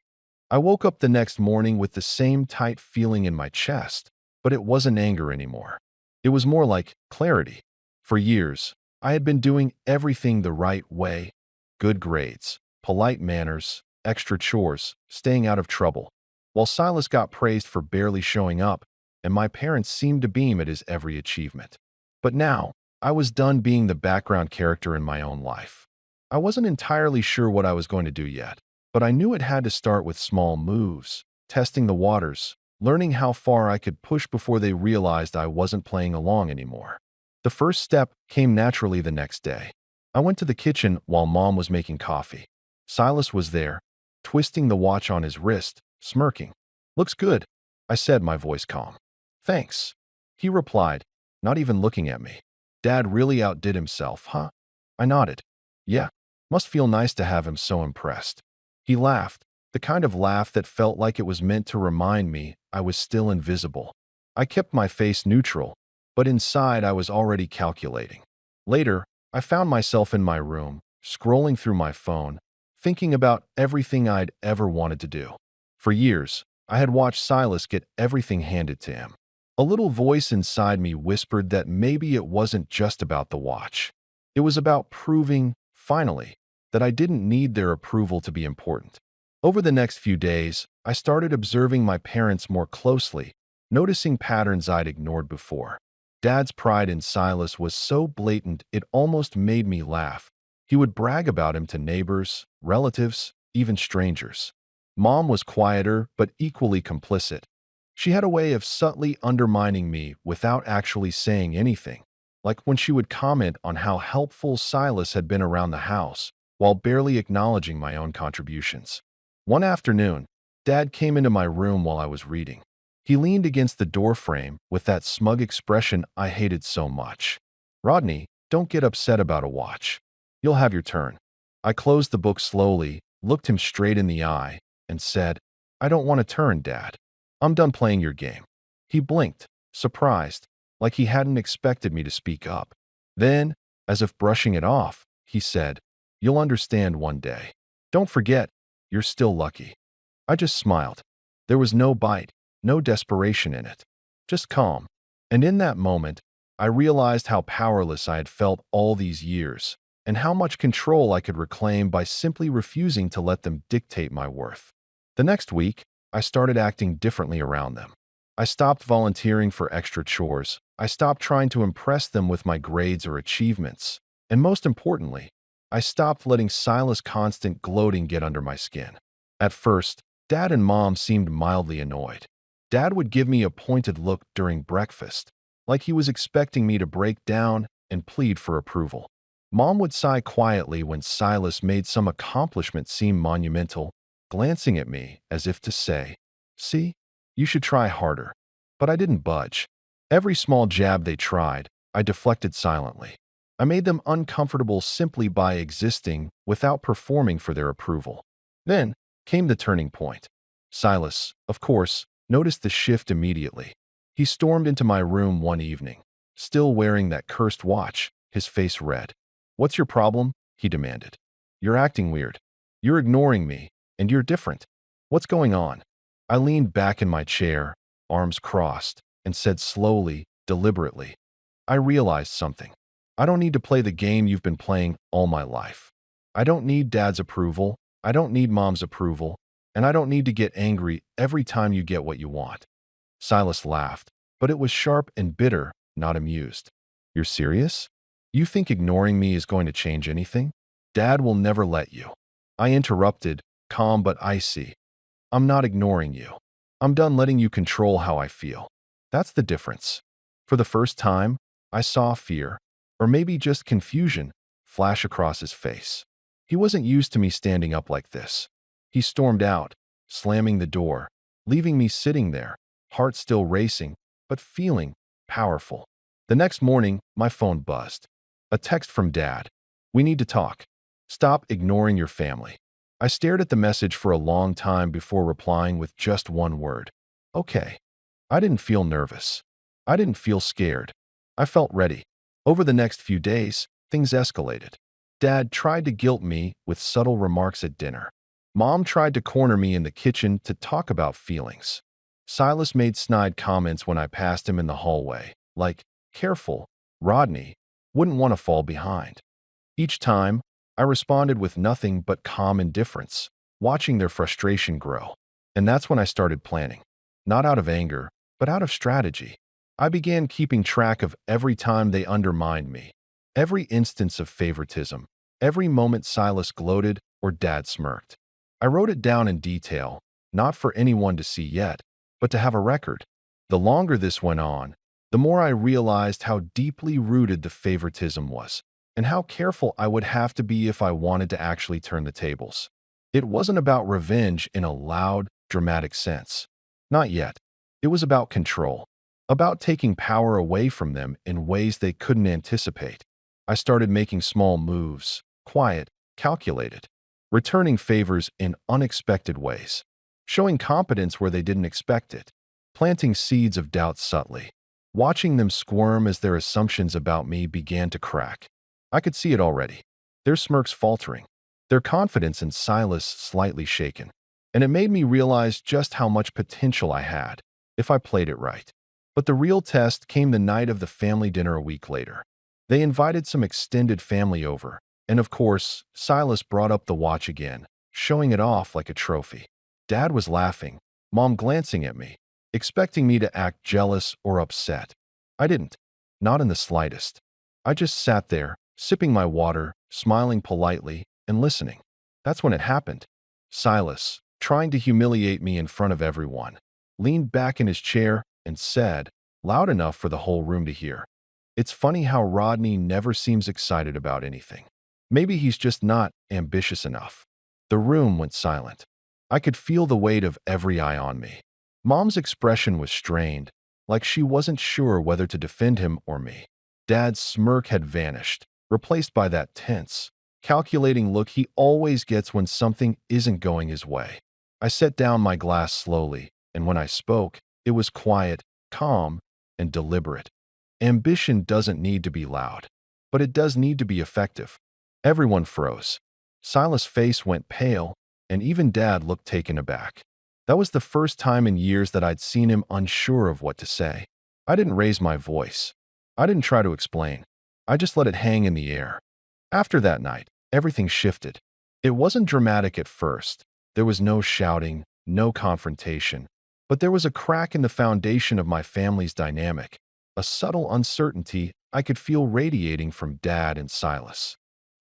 I woke up the next morning with the same tight feeling in my chest, but it wasn't anger anymore. It was more like clarity. For years, I had been doing everything the right way: good grades, polite manners, extra chores, staying out of trouble, while Silas got praised for barely showing up, and my parents seemed to beam at his every achievement. But now, I was done being the background character in my own life. I wasn't entirely sure what I was going to do yet, but I knew it had to start with small moves, testing the waters, learning how far I could push before they realized I wasn't playing along anymore. The first step came naturally the next day. I went to the kitchen while Mom was making coffee. Silas was there, twisting the watch on his wrist, smirking. "Looks good," I said, my voice calm. "Thanks," he replied, not even looking at me. "Dad really outdid himself, huh?" I nodded. "Yeah, must feel nice to have him so impressed." He laughed, the kind of laugh that felt like it was meant to remind me I was still invisible. I kept my face neutral, but inside I was already calculating. Later, I found myself in my room, scrolling through my phone, thinking about everything I'd ever wanted to do. For years, I had watched Silas get everything handed to him. A little voice inside me whispered that maybe it wasn't just about the watch. It was about proving, finally, that I didn't need their approval to be important. Over the next few days, I started observing my parents more closely, noticing patterns I'd ignored before. Dad's pride in Silas was so blatant it almost made me laugh. He would brag about him to neighbors, relatives, even strangers. Mom was quieter but equally complicit. She had a way of subtly undermining me without actually saying anything, like when she would comment on how helpful Silas had been around the house, while barely acknowledging my own contributions. One afternoon, Dad came into my room while I was reading. He leaned against the doorframe with that smug expression I hated so much. "Rodney, don't get upset about a watch. You'll have your turn." I closed the book slowly, looked him straight in the eye, and said, "I don't want a turn, Dad. I'm done playing your game." He blinked, surprised, like he hadn't expected me to speak up. Then, as if brushing it off, he said, "You'll understand one day. Don't forget, you're still lucky." I just smiled. There was no bite, no desperation in it, just calm. And in that moment, I realized how powerless I had felt all these years, and how much control I could reclaim by simply refusing to let them dictate my worth. The next week, I started acting differently around them. I stopped volunteering for extra chores. I stopped trying to impress them with my grades or achievements. And most importantly, I stopped letting Silas' constant gloating get under my skin. At first, Dad and Mom seemed mildly annoyed. Dad would give me a pointed look during breakfast, like he was expecting me to break down and plead for approval. Mom would sigh quietly when Silas made some accomplishment seem monumental, glancing at me as if to say, "See, you should try harder." But I didn't budge. Every small jab they tried, I deflected silently. I made them uncomfortable simply by existing without performing for their approval. Then came the turning point. Silas, of course, noticed the shift immediately. He stormed into my room one evening, still wearing that cursed watch, his face red. "What's your problem?" he demanded. "You're acting weird. You're ignoring me, and you're different. What's going on?" I leaned back in my chair, arms crossed, and said slowly, deliberately, "I realized something. I don't need to play the game you've been playing all my life. I don't need Dad's approval, I don't need Mom's approval, and I don't need to get angry every time you get what you want." Silas laughed, but it was sharp and bitter, not amused. "You're serious? You think ignoring me is going to change anything? Dad will never let you." I interrupted, calm but icy. "I'm not ignoring you. I'm done letting you control how I feel. That's the difference." For the first time, I saw fear, or maybe just confusion, flash across his face. He wasn't used to me standing up like this. He stormed out, slamming the door, leaving me sitting there, heart still racing, but feeling powerful. The next morning, my phone buzzed. A text from Dad. "We need to talk. Stop ignoring your family." I stared at the message for a long time before replying with just one word. "Okay." I didn't feel nervous. I didn't feel scared. I felt ready. Over the next few days, things escalated. Dad tried to guilt me with subtle remarks at dinner. Mom tried to corner me in the kitchen to talk about feelings. Silas made snide comments when I passed him in the hallway, like, "Careful, Rodney, wouldn't want to fall behind." Each time, I responded with nothing but calm indifference, watching their frustration grow. And that's when I started planning. Not out of anger, but out of strategy. I began keeping track of every time they undermined me, every instance of favoritism, every moment Silas gloated or Dad smirked. I wrote it down in detail, not for anyone to see yet, but to have a record. The longer this went on, the more I realized how deeply rooted the favoritism was, and how careful I would have to be if I wanted to actually turn the tables. It wasn't about revenge in a loud, dramatic sense. Not yet. It was about control, about taking power away from them in ways they couldn't anticipate. I started making small moves, quiet, calculated, returning favors in unexpected ways, showing competence where they didn't expect it, planting seeds of doubt subtly, watching them squirm as their assumptions about me began to crack. I could see it already, their smirks faltering, their confidence in Silas slightly shaken, and it made me realize just how much potential I had if I played it right. But the real test came the night of the family dinner a week later. They invited some extended family over, and of course, Silas brought up the watch again, showing it off like a trophy. Dad was laughing, Mom glancing at me, expecting me to act jealous or upset. I didn't, not in the slightest. I just sat there, sipping my water, smiling politely, and listening. That's when it happened. Silas, trying to humiliate me in front of everyone, leaned back in his chair and said, loud enough for the whole room to hear, "It's funny how Rodney never seems excited about anything. Maybe he's just not ambitious enough." The room went silent. I could feel the weight of every eye on me. Mom's expression was strained, like she wasn't sure whether to defend him or me. Dad's smirk had vanished, replaced by that tense, calculating look he always gets when something isn't going his way. I set down my glass slowly, and when I spoke, it was quiet, calm, and deliberate. Ambition doesn't need to be loud, but it does need to be effective. Everyone froze. Silas' face went pale, and even Dad looked taken aback. That was the first time in years that I'd seen him unsure of what to say. I didn't raise my voice. I didn't try to explain. I just let it hang in the air. After that night, everything shifted. It wasn't dramatic at first. There was no shouting, no confrontation. But there was a crack in the foundation of my family's dynamic, a subtle uncertainty I could feel radiating from Dad and Silas.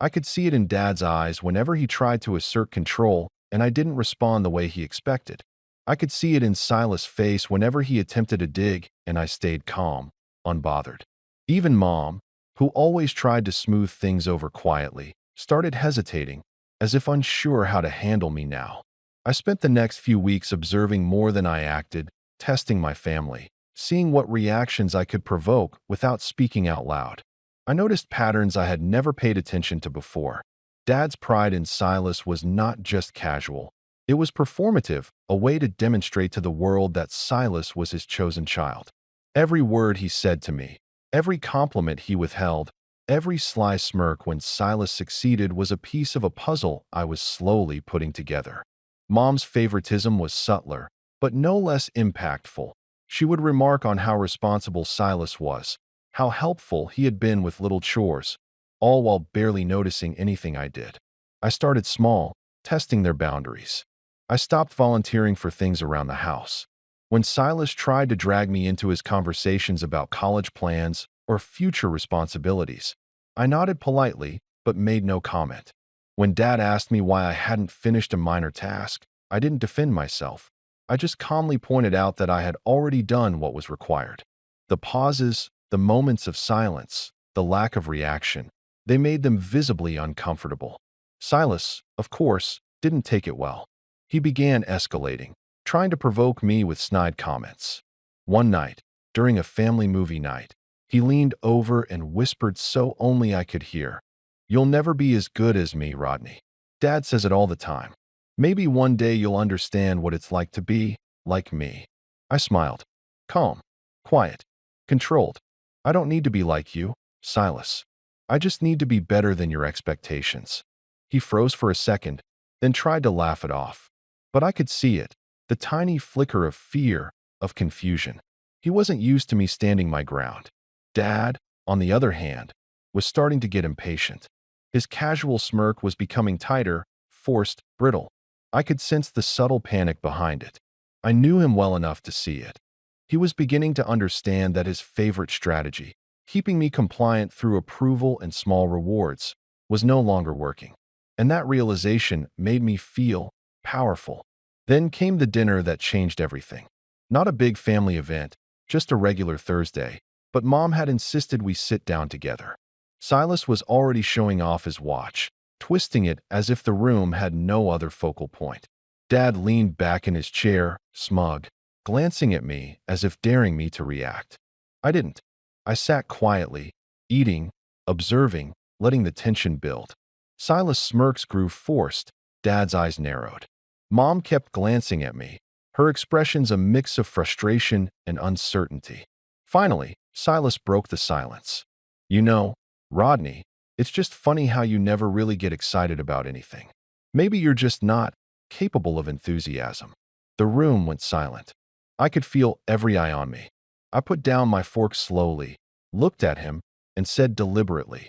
I could see it in Dad's eyes whenever he tried to assert control and I didn't respond the way he expected. I could see it in Silas' face whenever he attempted a dig and I stayed calm, unbothered. Even Mom, who always tried to smooth things over quietly, started hesitating, as if unsure how to handle me now. I spent the next few weeks observing more than I acted, testing my family, seeing what reactions I could provoke without speaking out loud. I noticed patterns I had never paid attention to before. Dad's pride in Silas was not just casual. It was performative, a way to demonstrate to the world that Silas was his chosen child. Every word he said to me, every compliment he withheld, every sly smirk when Silas succeeded was a piece of a puzzle I was slowly putting together. Mom's favoritism was subtler, but no less impactful. She would remark on how responsible Silas was, how helpful he had been with little chores, all while barely noticing anything I did. I started small, testing their boundaries. I stopped volunteering for things around the house. When Silas tried to drag me into his conversations about college plans or future responsibilities, I nodded politely but made no comment. When Dad asked me why I hadn't finished a minor task, I didn't defend myself. I just calmly pointed out that I had already done what was required. The pauses, the moments of silence, the lack of reaction, they made them visibly uncomfortable. Silas, of course, didn't take it well. He began escalating, trying to provoke me with snide comments. One night, during a family movie night, he leaned over and whispered so only I could hear, "You'll never be as good as me, Rodney. Dad says it all the time. Maybe one day you'll understand what it's like to be like me." I smiled. Calm, quiet, controlled. "I don't need to be like you, Silas. I just need to be better than your expectations." He froze for a second, then tried to laugh it off. But I could see it, the tiny flicker of fear, of confusion. He wasn't used to me standing my ground. Dad, on the other hand, was starting to get impatient. His casual smirk was becoming tighter, forced, brittle. I could sense the subtle panic behind it. I knew him well enough to see it. He was beginning to understand that his favorite strategy, keeping me compliant through approval and small rewards, was no longer working. And that realization made me feel powerful. Then came the dinner that changed everything. Not a big family event, just a regular Thursday, but Mom had insisted we sit down together. Silas was already showing off his watch, twisting it as if the room had no other focal point. Dad leaned back in his chair, smug, glancing at me as if daring me to react. I didn't. I sat quietly, eating, observing, letting the tension build. Silas' smirks grew forced, Dad's eyes narrowed. Mom kept glancing at me, her expressions a mix of frustration and uncertainty. Finally, Silas broke the silence. "You know, Rodney, it's just funny how you never really get excited about anything. Maybe you're just not capable of enthusiasm." The room went silent. I could feel every eye on me. I put down my fork slowly, looked at him, and said deliberately,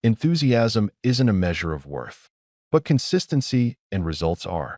"Enthusiasm isn't a measure of worth, but consistency and results are."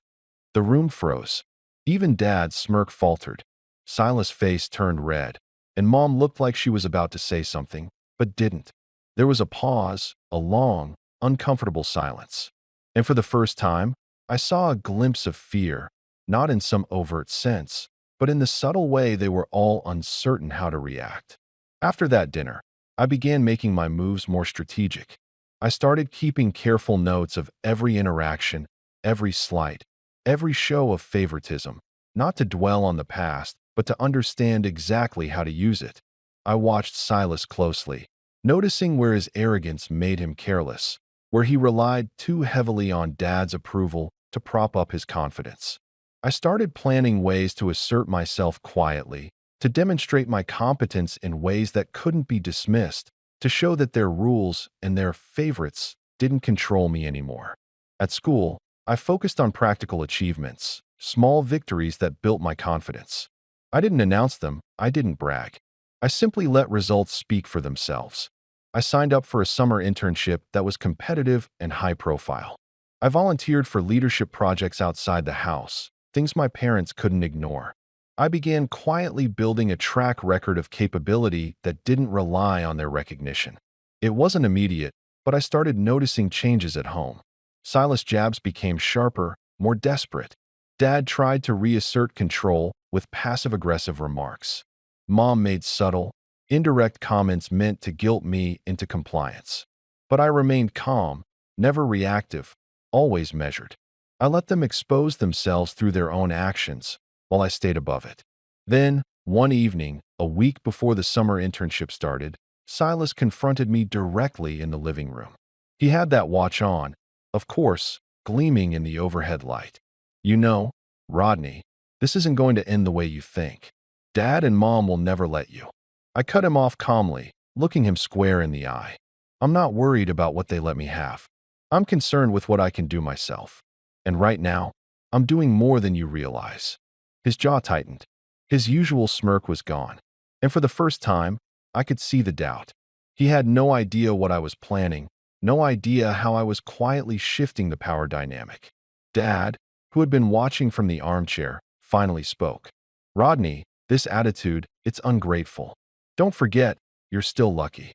The room froze. Even Dad's smirk faltered. Silas' face turned red, and Mom looked like she was about to say something, but didn't. There was a pause, a long, uncomfortable silence. And for the first time, I saw a glimpse of fear, not in some overt sense, but in the subtle way they were all uncertain how to react. After that dinner, I began making my moves more strategic. I started keeping careful notes of every interaction, every slight, every show of favoritism, not to dwell on the past, but to understand exactly how to use it. I watched Silas closely, noticing where his arrogance made him careless, where he relied too heavily on Dad's approval to prop up his confidence. I started planning ways to assert myself quietly, to demonstrate my competence in ways that couldn't be dismissed, to show that their rules and their favorites didn't control me anymore. At school, I focused on practical achievements, small victories that built my confidence. I didn't announce them, I didn't brag. I simply let results speak for themselves. I signed up for a summer internship that was competitive and high profile. I volunteered for leadership projects outside the house, things my parents couldn't ignore. I began quietly building a track record of capability that didn't rely on their recognition. It wasn't immediate, but I started noticing changes at home. Silas' jabs became sharper, more desperate. Dad tried to reassert control with passive-aggressive remarks. Mom made subtle, indirect comments meant to guilt me into compliance. But I remained calm, never reactive, always measured. I let them expose themselves through their own actions, while I stayed above it. Then, one evening, a week before the summer internship started, Silas confronted me directly in the living room. He had that watch on, of course, gleaming in the overhead light. "You know, Rodney, this isn't going to end the way you think. Dad and Mom will never let you." I cut him off calmly, looking him square in the eye. "I'm not worried about what they let me have. I'm concerned with what I can do myself. And right now, I'm doing more than you realize." His jaw tightened. His usual smirk was gone. And for the first time, I could see the doubt. He had no idea what I was planning, no idea how I was quietly shifting the power dynamic. Dad, who had been watching from the armchair, finally spoke. "Rodney, this attitude, it's ungrateful. Don't forget, you're still lucky."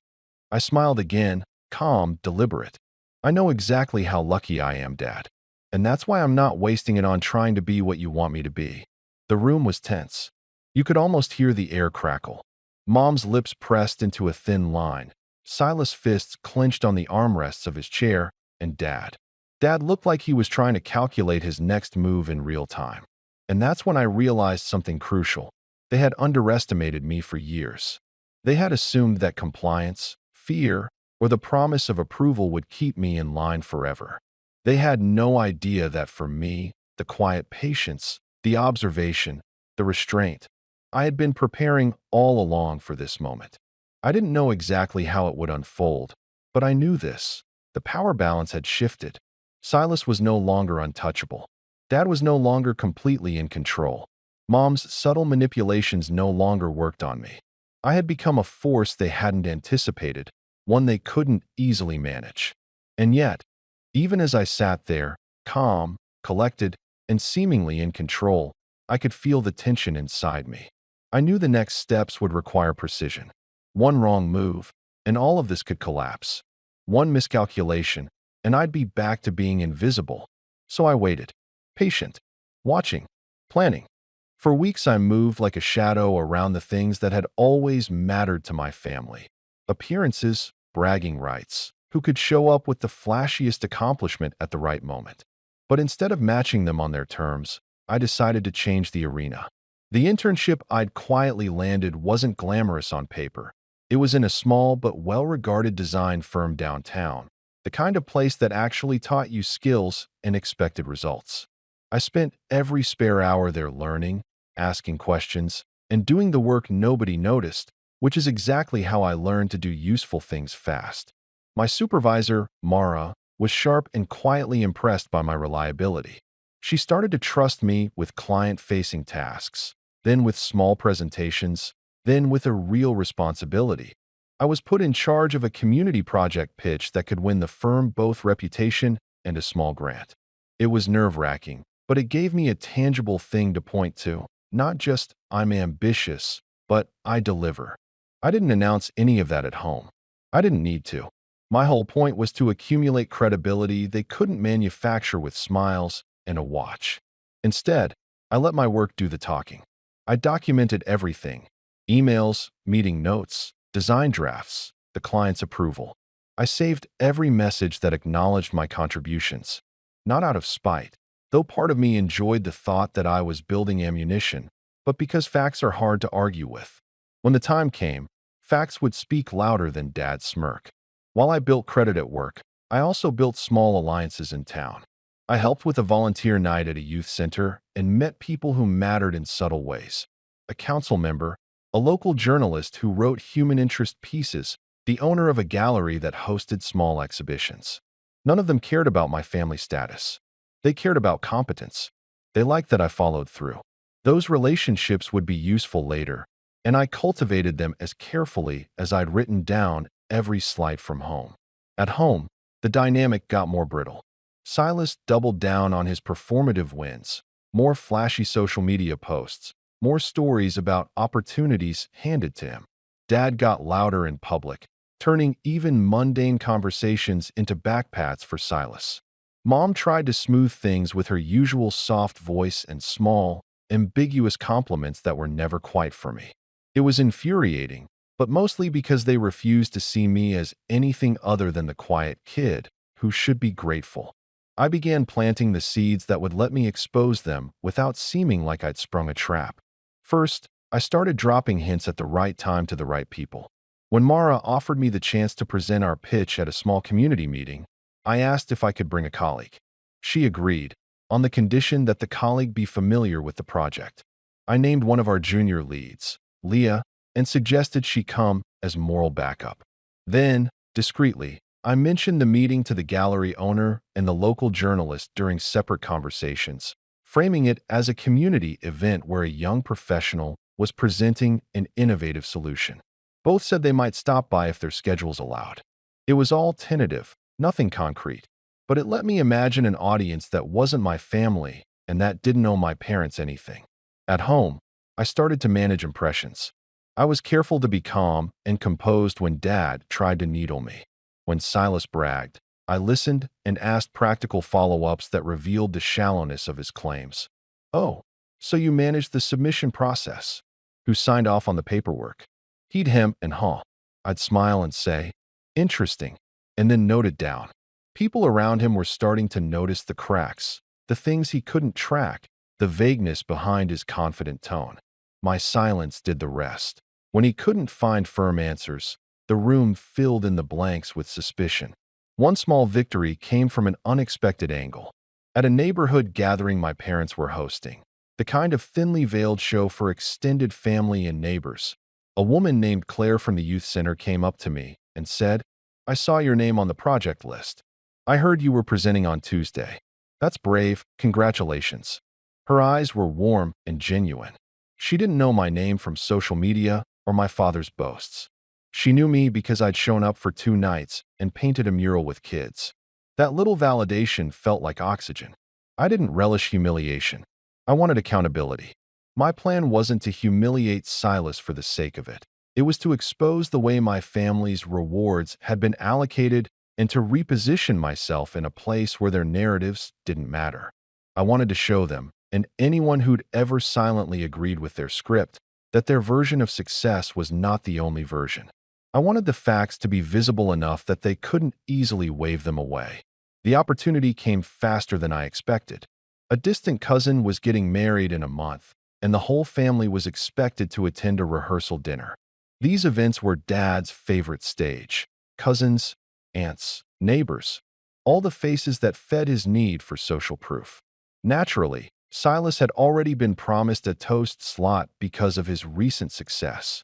I smiled again, calm, deliberate. "I know exactly how lucky I am, Dad. And that's why I'm not wasting it on trying to be what you want me to be." The room was tense. You could almost hear the air crackle. Mom's lips pressed into a thin line. Silas' fists clenched on the armrests of his chair, and Dad looked like he was trying to calculate his next move in real time. And that's when I realized something crucial. They had underestimated me for years. They had assumed that compliance, fear, or the promise of approval would keep me in line forever. They had no idea that for me, the quiet patience, the observation, the restraint, I had been preparing all along for this moment. I didn't know exactly how it would unfold, but I knew this. The power balance had shifted. Silas was no longer untouchable. Dad was no longer completely in control. Mom's subtle manipulations no longer worked on me. I had become a force they hadn't anticipated, one they couldn't easily manage. And yet, even as I sat there, calm, collected, and seemingly in control, I could feel the tension inside me. I knew the next steps would require precision. One wrong move, and all of this could collapse. One miscalculation, and I'd be back to being invisible. So I waited, patient, watching, planning. For weeks I moved like a shadow around the things that had always mattered to my family. Appearances, bragging rights, who could show up with the flashiest accomplishment at the right moment. But instead of matching them on their terms, I decided to change the arena. The internship I'd quietly landed wasn't glamorous on paper. It was in a small but well-regarded design firm downtown, the kind of place that actually taught you skills and expected results. I spent every spare hour there learning, asking questions, and doing the work nobody noticed, which is exactly how I learned to do useful things fast. My supervisor, Mara, was sharp and quietly impressed by my reliability. She started to trust me with client-facing tasks, then with small presentations, then with a real responsibility. I was put in charge of a community project pitch that could win the firm both reputation and a small grant. It was nerve-wracking, but it gave me a tangible thing to point to. Not just, "I'm ambitious," but "I deliver." I didn't announce any of that at home. I didn't need to. My whole point was to accumulate credibility they couldn't manufacture with smiles and a watch. Instead, I let my work do the talking. I documented everything: emails, meeting notes, design drafts, the client's approval. I saved every message that acknowledged my contributions. Not out of spite, though part of me enjoyed the thought that I was building ammunition, but because facts are hard to argue with. When the time came, facts would speak louder than Dad's smirk. While I built credit at work, I also built small alliances in town. I helped with a volunteer night at a youth center and met people who mattered in subtle ways. A council member, a local journalist who wrote human interest pieces, the owner of a gallery that hosted small exhibitions. None of them cared about my family status. They cared about competence. They liked that I followed through. Those relationships would be useful later, and I cultivated them as carefully as I'd written down every slight from home. At home, the dynamic got more brittle. Silas doubled down on his performative wins, more flashy social media posts, more stories about opportunities handed to him. Dad got louder in public, turning even mundane conversations into backpats for Silas. Mom tried to smooth things with her usual soft voice and small, ambiguous compliments that were never quite for me. It was infuriating, but mostly because they refused to see me as anything other than the quiet kid who should be grateful. I began planting the seeds that would let me expose them without seeming like I'd sprung a trap. First, I started dropping hints at the right time to the right people. When Mara offered me the chance to present our pitch at a small community meeting, I asked if I could bring a colleague. She agreed, on the condition that the colleague be familiar with the project. I named one of our junior leads, Leah, and suggested she come as moral backup. Then, discreetly, I mentioned the meeting to the gallery owner and the local journalist during separate conversations, framing it as a community event where a young professional was presenting an innovative solution. Both said they might stop by if their schedules allowed. It was all tentative, nothing concrete, but it let me imagine an audience that wasn't my family and that didn't owe my parents anything. At home, I started to manage impressions. I was careful to be calm and composed when Dad tried to needle me. When Silas bragged, I listened and asked practical follow-ups that revealed the shallowness of his claims. "Oh, so you managed the submission process? Who signed off on the paperwork?" He'd hem and haw. I'd smile and say, "Interesting," and then note it down. People around him were starting to notice the cracks, the things he couldn't track, the vagueness behind his confident tone. My silence did the rest. When he couldn't find firm answers, the room filled in the blanks with suspicion. One small victory came from an unexpected angle. At a neighborhood gathering my parents were hosting, the kind of thinly veiled show for extended family and neighbors, a woman named Claire from the youth center came up to me and said, "I saw your name on the project list. I heard you were presenting on Tuesday. That's brave, congratulations." Her eyes were warm and genuine. She didn't know my name from social media or my father's boasts. She knew me because I'd shown up for 2 nights and painted a mural with kids. That little validation felt like oxygen. I didn't relish humiliation. I wanted accountability. My plan wasn't to humiliate Silas for the sake of it. It was to expose the way my family's rewards had been allocated and to reposition myself in a place where their narratives didn't matter. I wanted to show them, and anyone who'd ever silently agreed with their script, that their version of success was not the only version. I wanted the facts to be visible enough that they couldn't easily wave them away. The opportunity came faster than I expected. A distant cousin was getting married in a month, and the whole family was expected to attend a rehearsal dinner. These events were Dad's favorite stage. Cousins, aunts, neighbors, all the faces that fed his need for social proof. Naturally, Silas had already been promised a toast slot because of his recent success.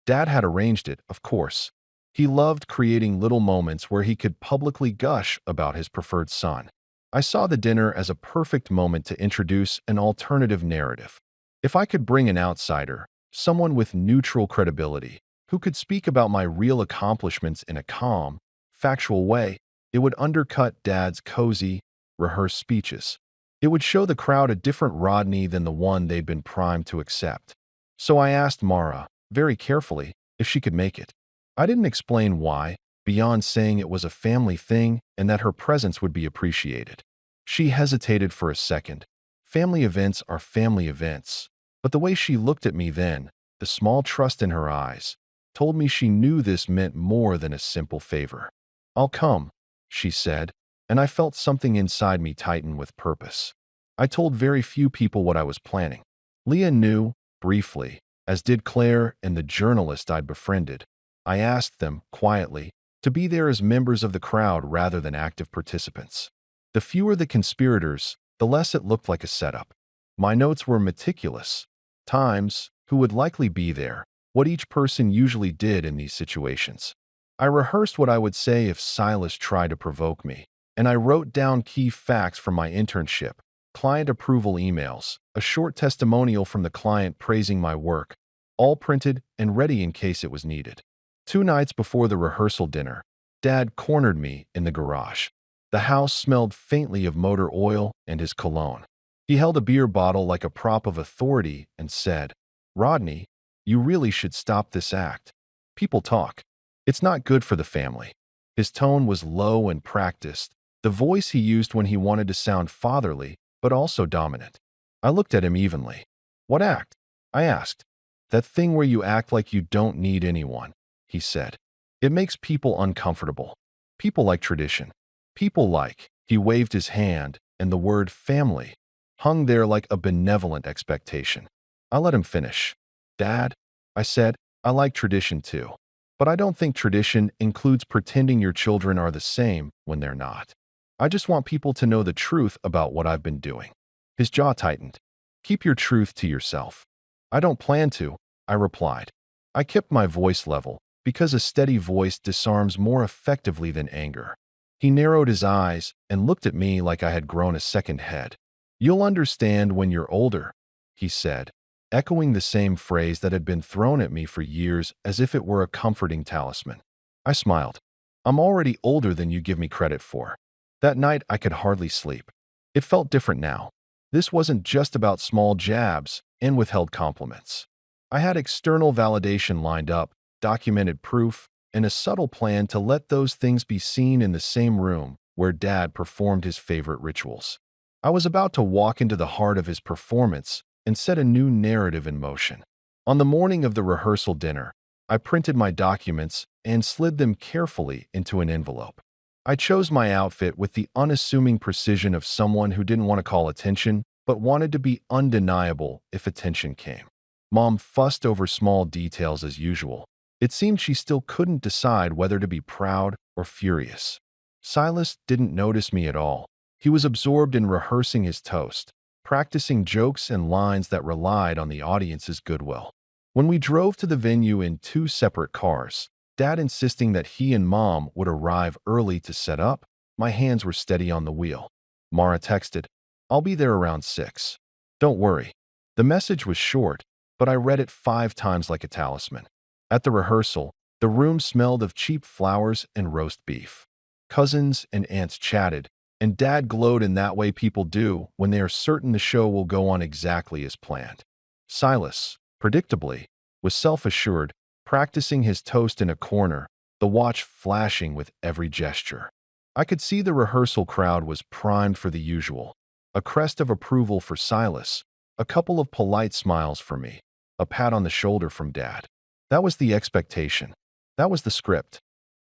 Dad had arranged it, of course. He loved creating little moments where he could publicly gush about his preferred son. I saw the dinner as a perfect moment to introduce an alternative narrative. If I could bring an outsider, someone with neutral credibility, who could speak about my real accomplishments in a calm, factual way, it would undercut Dad's cozy, rehearsed speeches. It would show the crowd a different Rodney than the one they'd been primed to accept. So I asked Mara, very carefully, if she could make it. I didn't explain why, beyond saying it was a family thing and that her presence would be appreciated. She hesitated for a second. Family events are family events. But the way she looked at me then, the small trust in her eyes, told me she knew this meant more than a simple favor. "I'll come," she said, and I felt something inside me tighten with purpose. I told very few people what I was planning. Leah knew, briefly, as did Claire and the journalist I'd befriended. I asked them, quietly, to be there as members of the crowd rather than active participants. The fewer the conspirators, the less it looked like a setup. My notes were meticulous. Times, who would likely be there, what each person usually did in these situations. I rehearsed what I would say if Silas tried to provoke me, and I wrote down key facts from my internship, client approval emails, a short testimonial from the client praising my work, all printed and ready in case it was needed. 2 nights before the rehearsal dinner, Dad cornered me in the garage. The house smelled faintly of motor oil and his cologne. He held a beer bottle like a prop of authority and said, "Rodney, you really should stop this act. People talk. It's not good for the family. His tone was low and practiced, the voice he used when he wanted to sound fatherly, but also dominant. I looked at him evenly. What act? I asked. That thing where you act like you don't need anyone, he said. It makes people uncomfortable. People like tradition. People like, he waved his hand, and the word family hung there like a benevolent expectation. I let him finish. Dad, I said, I like tradition too. But I don't think tradition includes pretending your children are the same when they're not. I just want people to know the truth about what I've been doing. His jaw tightened. Keep your truth to yourself. I don't plan to, I replied. I kept my voice level, because a steady voice disarms more effectively than anger. He narrowed his eyes and looked at me like I had grown a second head. You'll understand when you're older, he said, echoing the same phrase that had been thrown at me for years as if it were a comforting talisman. I smiled. I'm already older than you give me credit for. That night I could hardly sleep. It felt different now. This wasn't just about small jabs and withheld compliments. I had external validation lined up, documented proof, and a subtle plan to let those things be seen in the same room where Dad performed his favorite rituals. I was about to walk into the heart of his performance and set a new narrative in motion. On the morning of the rehearsal dinner, I printed my documents and slid them carefully into an envelope. I chose my outfit with the unassuming precision of someone who didn't want to call attention, but wanted to be undeniable if attention came. Mom fussed over small details as usual. It seemed she still couldn't decide whether to be proud or furious. Silas didn't notice me at all. He was absorbed in rehearsing his toast, practicing jokes and lines that relied on the audience's goodwill. When we drove to the venue in 2 separate cars, Dad insisting that he and Mom would arrive early to set up, my hands were steady on the wheel. Mara texted, I'll be there around 6. Don't worry. The message was short, but I read it 5 times like a talisman. At the rehearsal, the room smelled of cheap flowers and roast beef. Cousins and aunts chatted, and Dad glowed in that way people do when they are certain the show will go on exactly as planned. Silas, predictably, was self-assured, practicing his toast in a corner, the watch flashing with every gesture. I could see the rehearsal crowd was primed for the usual. A crest of approval for Silas, a couple of polite smiles for me, a pat on the shoulder from Dad. That was the expectation. That was the script.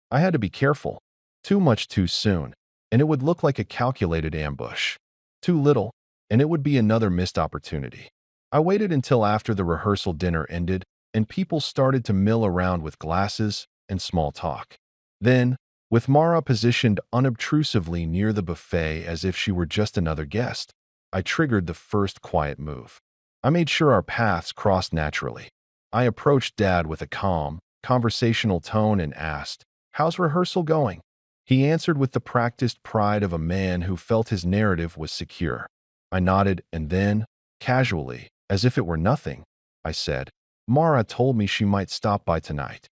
I had to be careful. Too much too soon, and it would look like a calculated ambush. Too little, and it would be another missed opportunity. I waited until after the rehearsal dinner ended, and people started to mill around with glasses and small talk. Then, with Mara positioned unobtrusively near the buffet as if she were just another guest, I triggered the first quiet move. I made sure our paths crossed naturally. I approached Dad with a calm, conversational tone and asked, "How's rehearsal going?" He answered with the practiced pride of a man who felt his narrative was secure. I nodded and then, casually, as if it were nothing, I said, "Mara told me she might stop by tonight."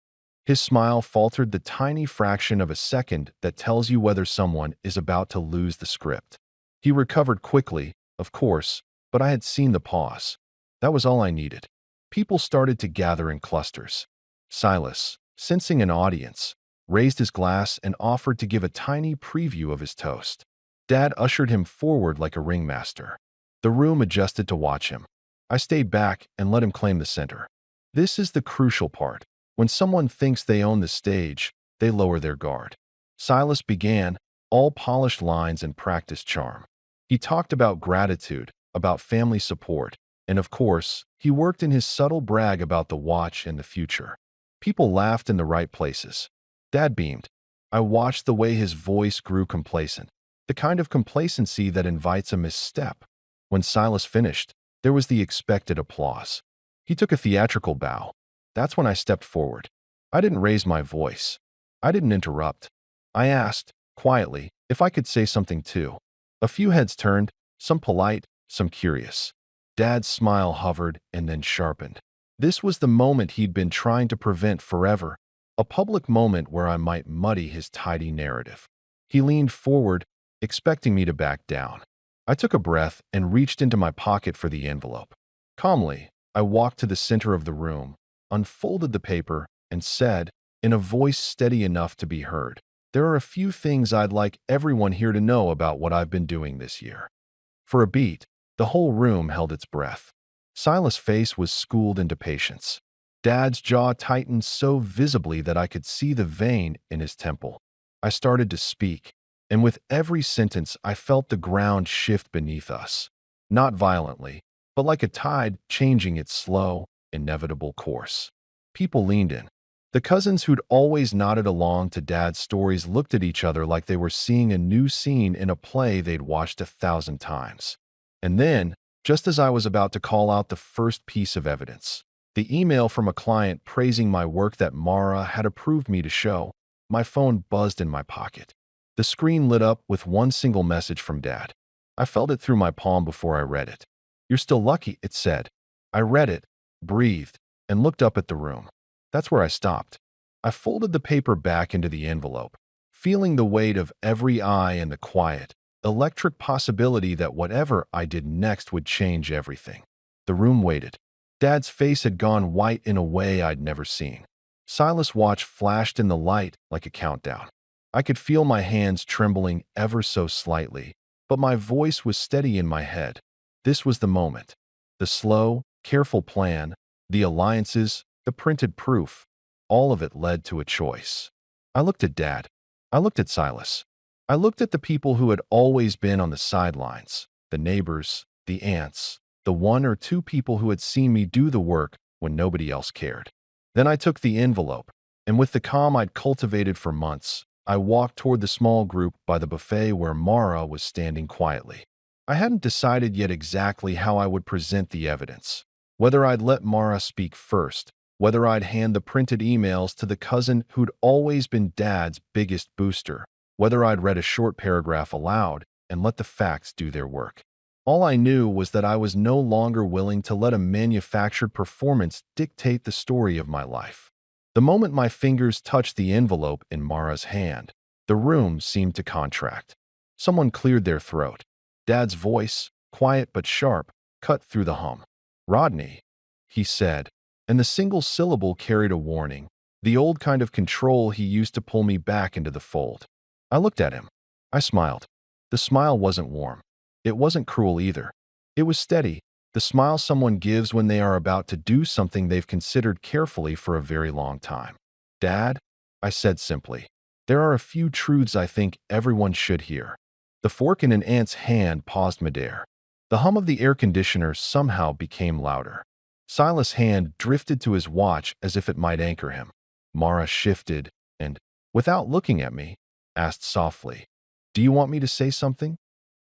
His smile faltered the tiny fraction of a second that tells you whether someone is about to lose the script. He recovered quickly, of course, but I had seen the pause. That was all I needed. People started to gather in clusters. Silas, sensing an audience, raised his glass and offered to give a tiny preview of his toast. Dad ushered him forward like a ringmaster. The room adjusted to watch him. I stayed back and let him claim the center. This is the crucial part. When someone thinks they own the stage, they lower their guard. Silas began, all polished lines and practiced charm. He talked about gratitude, about family support, and of course, he worked in his subtle brag about the watch and the future. People laughed in the right places. Dad beamed. I watched the way his voice grew complacent, the kind of complacency that invites a misstep. When Silas finished, there was the expected applause. He took a theatrical bow. That's when I stepped forward. I didn't raise my voice. I didn't interrupt. I asked, quietly, if I could say something too. A few heads turned, some polite, some curious. Dad's smile hovered and then sharpened. This was the moment he'd been trying to prevent forever, a public moment where I might muddy his tidy narrative. He leaned forward, expecting me to back down. I took a breath and reached into my pocket for the envelope. Calmly, I walked to the center of the room, unfolded the paper, and said, in a voice steady enough to be heard. There are a few things I'd like everyone here to know about what I've been doing this year. For a beat, the whole room held its breath. Silas' face was schooled into patience. Dad's jaw tightened so visibly that I could see the vein in his temple. I started to speak, and with every sentence I felt the ground shift beneath us. Not violently, but like a tide changing its slow, inevitable course. People leaned in. The cousins who'd always nodded along to Dad's stories looked at each other like they were seeing a new scene in a play they'd watched 1,000 times. And then, just as I was about to call out the first piece of evidence, the email from a client praising my work that Mara had approved me to show, my phone buzzed in my pocket. The screen lit up with one single message from Dad. I felt it through my palm before I read it. "You're still lucky," it said. I read it, breathed, and looked up at the room. That's where I stopped. I folded the paper back into the envelope, feeling the weight of every eye and the quiet, electric possibility that whatever I did next would change everything. The room waited. Dad's face had gone white in a way I'd never seen. Silas' watch flashed in the light like a countdown. I could feel my hands trembling ever so slightly, but my voice was steady in my head. This was the moment. The slow, careful plan, the alliances, the printed proof, all of it led to a choice. I looked at Dad. I looked at Silas. I looked at the people who had always been on the sidelines, the neighbors, the aunts, the one or two people who had seen me do the work when nobody else cared. Then I took the envelope, and with the calm I'd cultivated for months, I walked toward the small group by the buffet where Mara was standing quietly. I hadn't decided yet exactly how I would present the evidence, whether I'd let Mara speak first, whether I'd hand the printed emails to the cousin who'd always been Dad's biggest booster, whether I'd read a short paragraph aloud and let the facts do their work. All I knew was that I was no longer willing to let a manufactured performance dictate the story of my life. The moment my fingers touched the envelope in Mara's hand, the room seemed to contract. Someone cleared their throat. Dad's voice, quiet but sharp, cut through the hum. "Rodney," he said, and the single syllable carried a warning, the old kind of control he used to pull me back into the fold. I looked at him. I smiled. The smile wasn't warm. It wasn't cruel either. It was steady, the smile someone gives when they are about to do something they've considered carefully for a very long time. "Dad," I said simply, "there are a few truths I think everyone should hear." The fork in an aunt's hand paused midair. The hum of the air conditioner somehow became louder. Silas' hand drifted to his watch as if it might anchor him. Mara shifted and, without looking at me, asked softly, "Do you want me to say something?"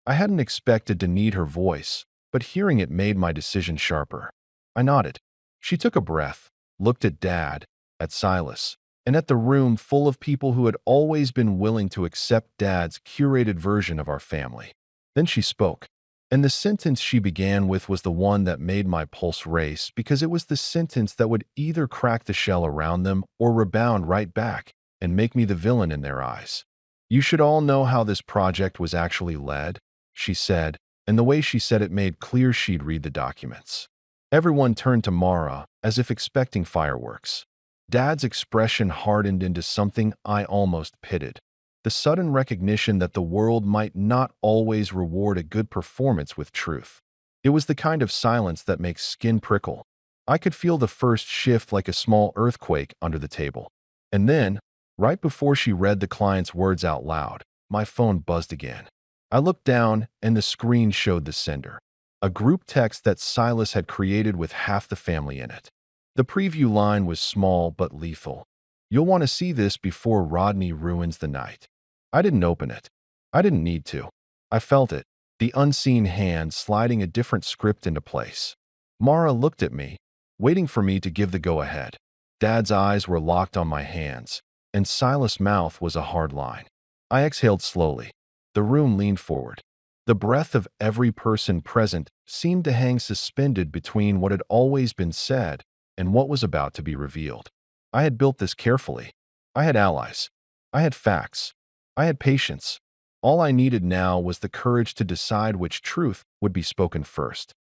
I hadn't expected to need her voice, but hearing it made my decision sharper. I nodded. She took a breath, looked at Dad, at Silas, and at the room full of people who had always been willing to accept Dad's curated version of our family. Then she spoke. And the sentence she began with was the one that made my pulse race because it was the sentence that would either crack the shell around them or rebound right back and make me the villain in their eyes. "You should all know how this project was actually led," she said, and the way she said it made clear she'd read the documents. Everyone turned to Mara as if expecting fireworks. Dad's expression hardened into something I almost pitied. The sudden recognition that the world might not always reward a good performance with truth. It was the kind of silence that makes skin prickle. I could feel the first shift like a small earthquake under the table. And then, right before she read the client's words out loud, my phone buzzed again. I looked down and the screen showed the sender. A group text that Silas had created with half the family in it. The preview line was small but lethal. "You'll want to see this before Rodney ruins the night." I didn't open it. I didn't need to. I felt it, the unseen hand sliding a different script into place. Mara looked at me, waiting for me to give the go-ahead. Dad's eyes were locked on my hands, and Silas' mouth was a hard line. I exhaled slowly. The room leaned forward. The breath of every person present seemed to hang suspended between what had always been said and what was about to be revealed. I had built this carefully. I had allies. I had facts. I had patience. All I needed now was the courage to decide which truth would be spoken first.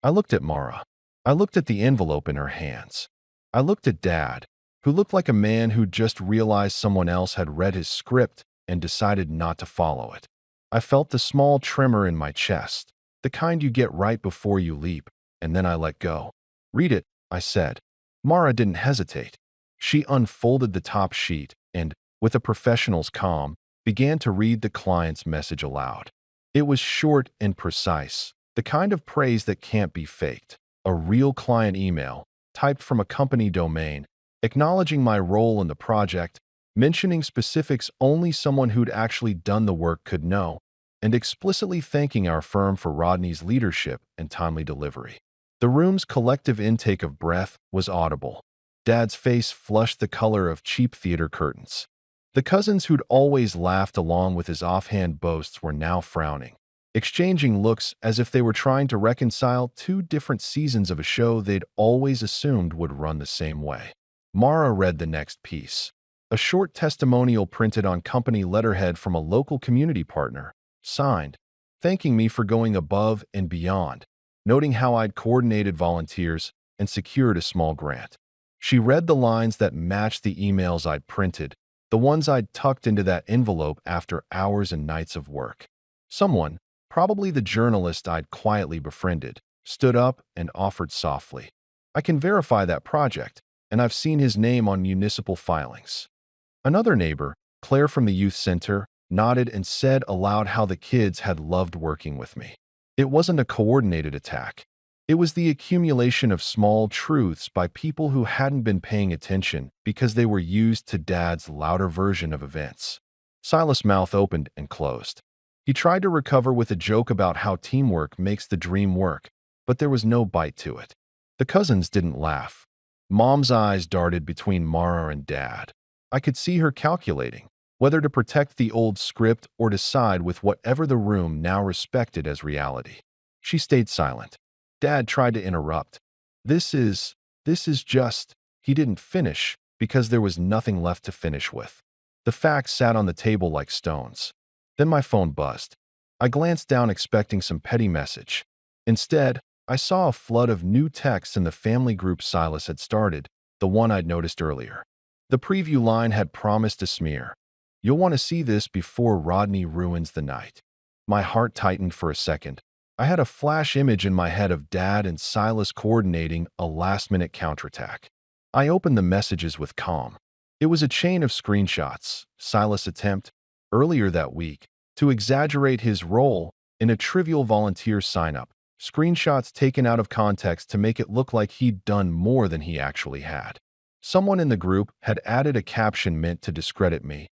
I looked at Mara. I looked at the envelope in her hands. I looked at Dad, who looked like a man who just realized someone else had read his script and decided not to follow it. I felt the small tremor in my chest, the kind you get right before you leap, and then I let go. "Read it," I said. Mara didn't hesitate. She unfolded the top sheet and, with a professional's calm, began to read the client's message aloud. It was short and precise, the kind of praise that can't be faked. A real client email, typed from a company domain, acknowledging my role in the project, mentioning specifics only someone who'd actually done the work could know, and explicitly thanking our firm for Rodney's leadership and timely delivery. The room's collective intake of breath was audible. Dad's face flushed the color of cheap theater curtains. The cousins who'd always laughed along with his offhand boasts were now frowning, exchanging looks as if they were trying to reconcile two different seasons of a show they'd always assumed would run the same way. Mara read the next piece, a short testimonial printed on company letterhead from a local community partner, signed, thanking me for going above and beyond, noting how I'd coordinated volunteers and secured a small grant. She read the lines that matched the emails I'd printed, the ones I'd tucked into that envelope after hours and nights of work. Someone, probably the journalist I'd quietly befriended, stood up and offered softly, "I can verify that project, and I've seen his name on municipal filings." Another neighbor, Claire from the youth center, nodded and said aloud how the kids had loved working with me. It wasn't a coordinated attack. It was the accumulation of small truths by people who hadn't been paying attention because they were used to Dad's louder version of events. Silas' mouth opened and closed. He tried to recover with a joke about how teamwork makes the dream work, but there was no bite to it. The cousins didn't laugh. Mom's eyes darted between Mara and Dad. I could see her calculating whether to protect the old script or decide with whatever the room now respected as reality. She stayed silent. Dad tried to interrupt. This is just, he didn't finish because there was nothing left to finish with. The facts sat on the table like stones. Then my phone buzzed. I glanced down expecting some petty message. Instead, I saw a flood of new texts in the family group Silas had started, the one I'd noticed earlier. The preview line had promised a smear. "You'll want to see this before Rodney ruins the night." My heart tightened for a second. I had a flash image in my head of Dad and Silas coordinating a last-minute counterattack. I opened the messages with calm. It was a chain of screenshots. Silas' attempt, earlier that week, to exaggerate his role in a trivial volunteer sign-up. Screenshots taken out of context to make it look like he'd done more than he actually had. Someone in the group had added a caption meant to discredit me.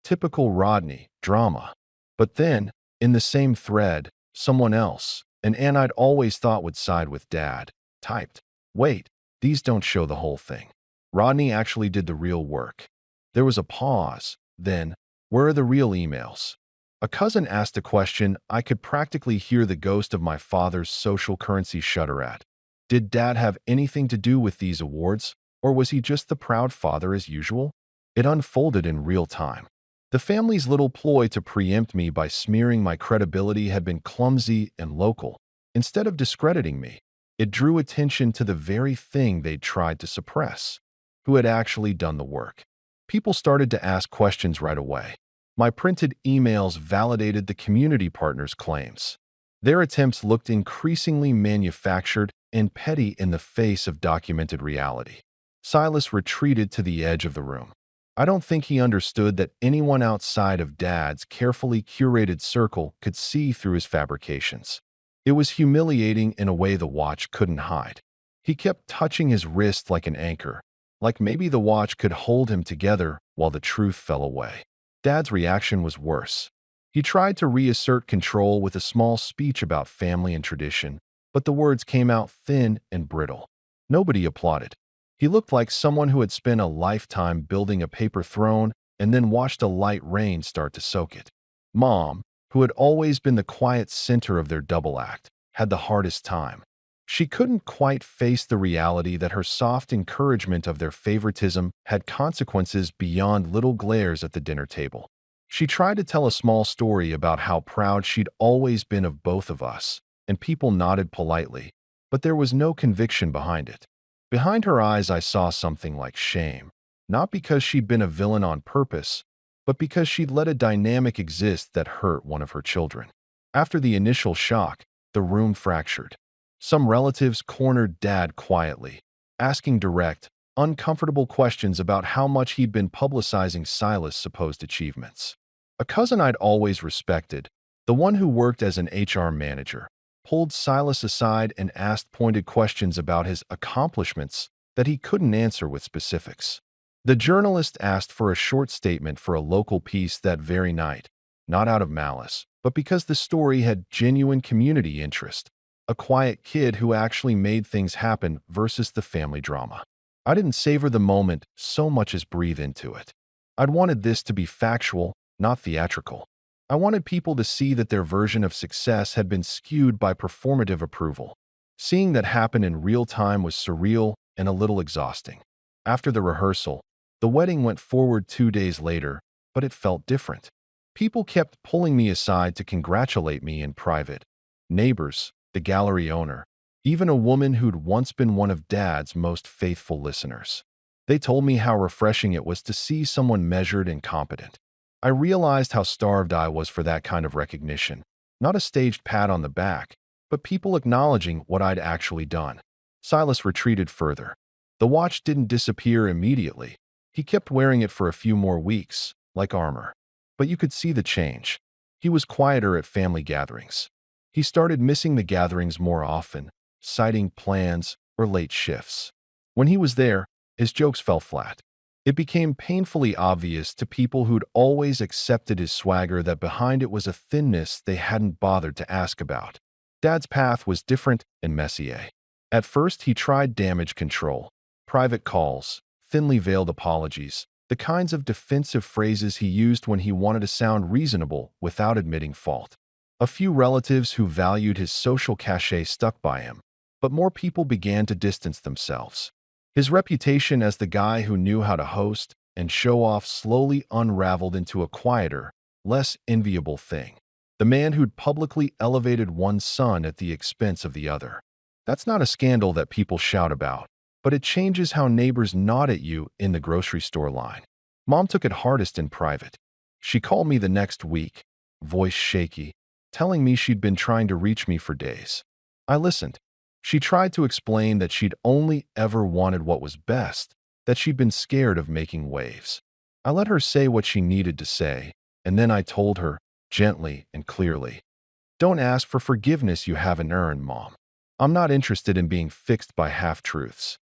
"Typical Rodney, drama." But then, in the same thread, someone else, an I'd always thought would side with Dad, typed, "Wait, these don't show the whole thing. Rodney actually did the real work." There was a pause. Then, "Where are the real emails?" A cousin asked a question I could practically hear the ghost of my father's social currency shudder at. Did Dad have anything to do with these awards, or was he just the proud father as usual? It unfolded in real time. The family's little ploy to preempt me by smearing my credibility had been clumsy and local. Instead of discrediting me, it drew attention to the very thing they'd tried to suppress. Who had actually done the work? People started to ask questions right away. My printed emails validated the community partners' claims. Their attempts looked increasingly manufactured and petty in the face of documented reality. Silas retreated to the edge of the room. I don't think he understood that anyone outside of Dad's carefully curated circle could see through his fabrications. It was humiliating in a way the watch couldn't hide. He kept touching his wrist like an anchor, like maybe the watch could hold him together while the truth fell away. Dad's reaction was worse. He tried to reassert control with a small speech about family and tradition, but the words came out thin and brittle. Nobody applauded. He looked like someone who had spent a lifetime building a paper throne and then watched a light rain start to soak it. Mom, who had always been the quiet center of their double act, had the hardest time. She couldn't quite face the reality that her soft encouragement of their favoritism had consequences beyond little glares at the dinner table. She tried to tell a small story about how proud she'd always been of both of us, and people nodded politely, but there was no conviction behind it. Behind her eyes I saw something like shame. not because she'd been a villain on purpose, but because she'd let a dynamic exist that hurt one of her children. After the initial shock, the room fractured. Some relatives cornered Dad quietly, asking direct, uncomfortable questions about how much he'd been publicizing Silas' supposed achievements. A cousin I'd always respected, the one who worked as an HR manager, pulled Silas aside and asked pointed questions about his accomplishments that he couldn't answer with specifics. The journalist asked for a short statement for a local piece that very night, not out of malice, but because the story had genuine community interest. A quiet kid who actually made things happen versus the family drama. I didn't savor the moment so much as breathe into it. I'd wanted this to be factual, not theatrical. I wanted people to see that their version of success had been skewed by performative approval. Seeing that happen in real time was surreal and a little exhausting. After the rehearsal, the wedding went forward 2 days later, but it felt different. People kept pulling me aside to congratulate me in private. Neighbors, the gallery owner, even a woman who'd once been one of Dad's most faithful listeners. They told me how refreshing it was to see someone measured and competent. I realized how starved I was for that kind of recognition. Not a staged pat on the back, but people acknowledging what I'd actually done. Silas retreated further. The watch didn't disappear immediately. He kept wearing it for a few more weeks, like armor. But you could see the change. He was quieter at family gatherings. He started missing the gatherings more often, citing plans or late shifts. When he was there, his jokes fell flat. It became painfully obvious to people who'd always accepted his swagger that behind it was a thinness they hadn't bothered to ask about. Dad's path was different and messier. At first, he tried damage control, private calls, thinly veiled apologies, the kinds of defensive phrases he used when he wanted to sound reasonable without admitting fault. A few relatives who valued his social cachet stuck by him, but more people began to distance themselves. His reputation as the guy who knew how to host and show off slowly unraveled into a quieter, less enviable thing. The man who'd publicly elevated one son at the expense of the other. That's not a scandal that people shout about, but it changes how neighbors nod at you in the grocery store line. Mom took it hardest in private. She called me the next week, voice shaky, telling me she'd been trying to reach me for days. I listened. She tried to explain that she'd only ever wanted what was best, that she'd been scared of making waves. I let her say what she needed to say, and then I told her, gently and clearly, "Don't ask for forgiveness you haven't earned, Mom. I'm not interested in being fixed by half-truths."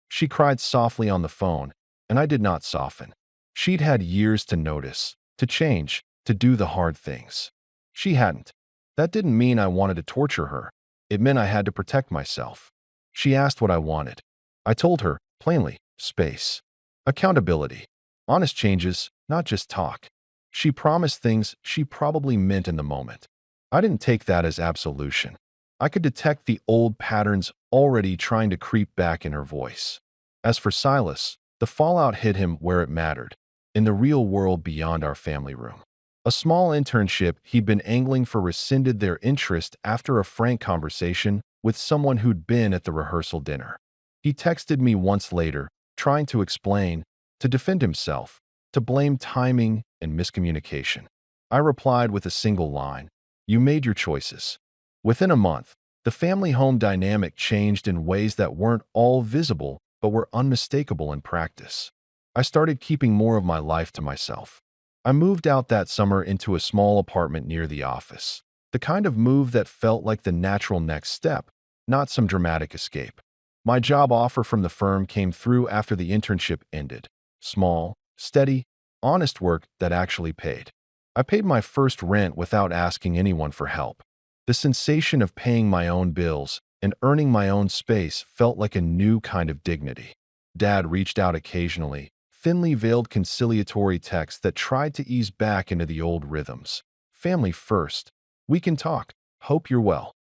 She cried softly on the phone, and I did not soften. She'd had years to notice, to change, to do the hard things. She hadn't. That didn't mean I wanted to torture her. It meant I had to protect myself. She asked what I wanted. I told her, plainly, space. Accountability. Honest changes, not just talk. She promised things she probably meant in the moment. I didn't take that as absolution. I could detect the old patterns already trying to creep back in her voice. As for Silas, the fallout hit him where it mattered, in the real world beyond our family room. A small internship he'd been angling for rescinded their interest after a frank conversation with someone who'd been at the rehearsal dinner. He texted me once later, trying to explain, to defend himself, to blame timing and miscommunication. I replied with a single line, "You made your choices." Within a month, the family home dynamic changed in ways that weren't all visible but were unmistakable in practice. I started keeping more of my life to myself. I moved out that summer into a small apartment near the office. The kind of move that felt like the natural next step, not some dramatic escape. My job offer from the firm came through after the internship ended. Small, steady, honest work that actually paid. I paid my first rent without asking anyone for help. The sensation of paying my own bills and earning my own space felt like a new kind of dignity. Dad reached out occasionally, thinly veiled conciliatory texts that tried to ease back into the old rhythms. Family first. We can talk. Hope you're well.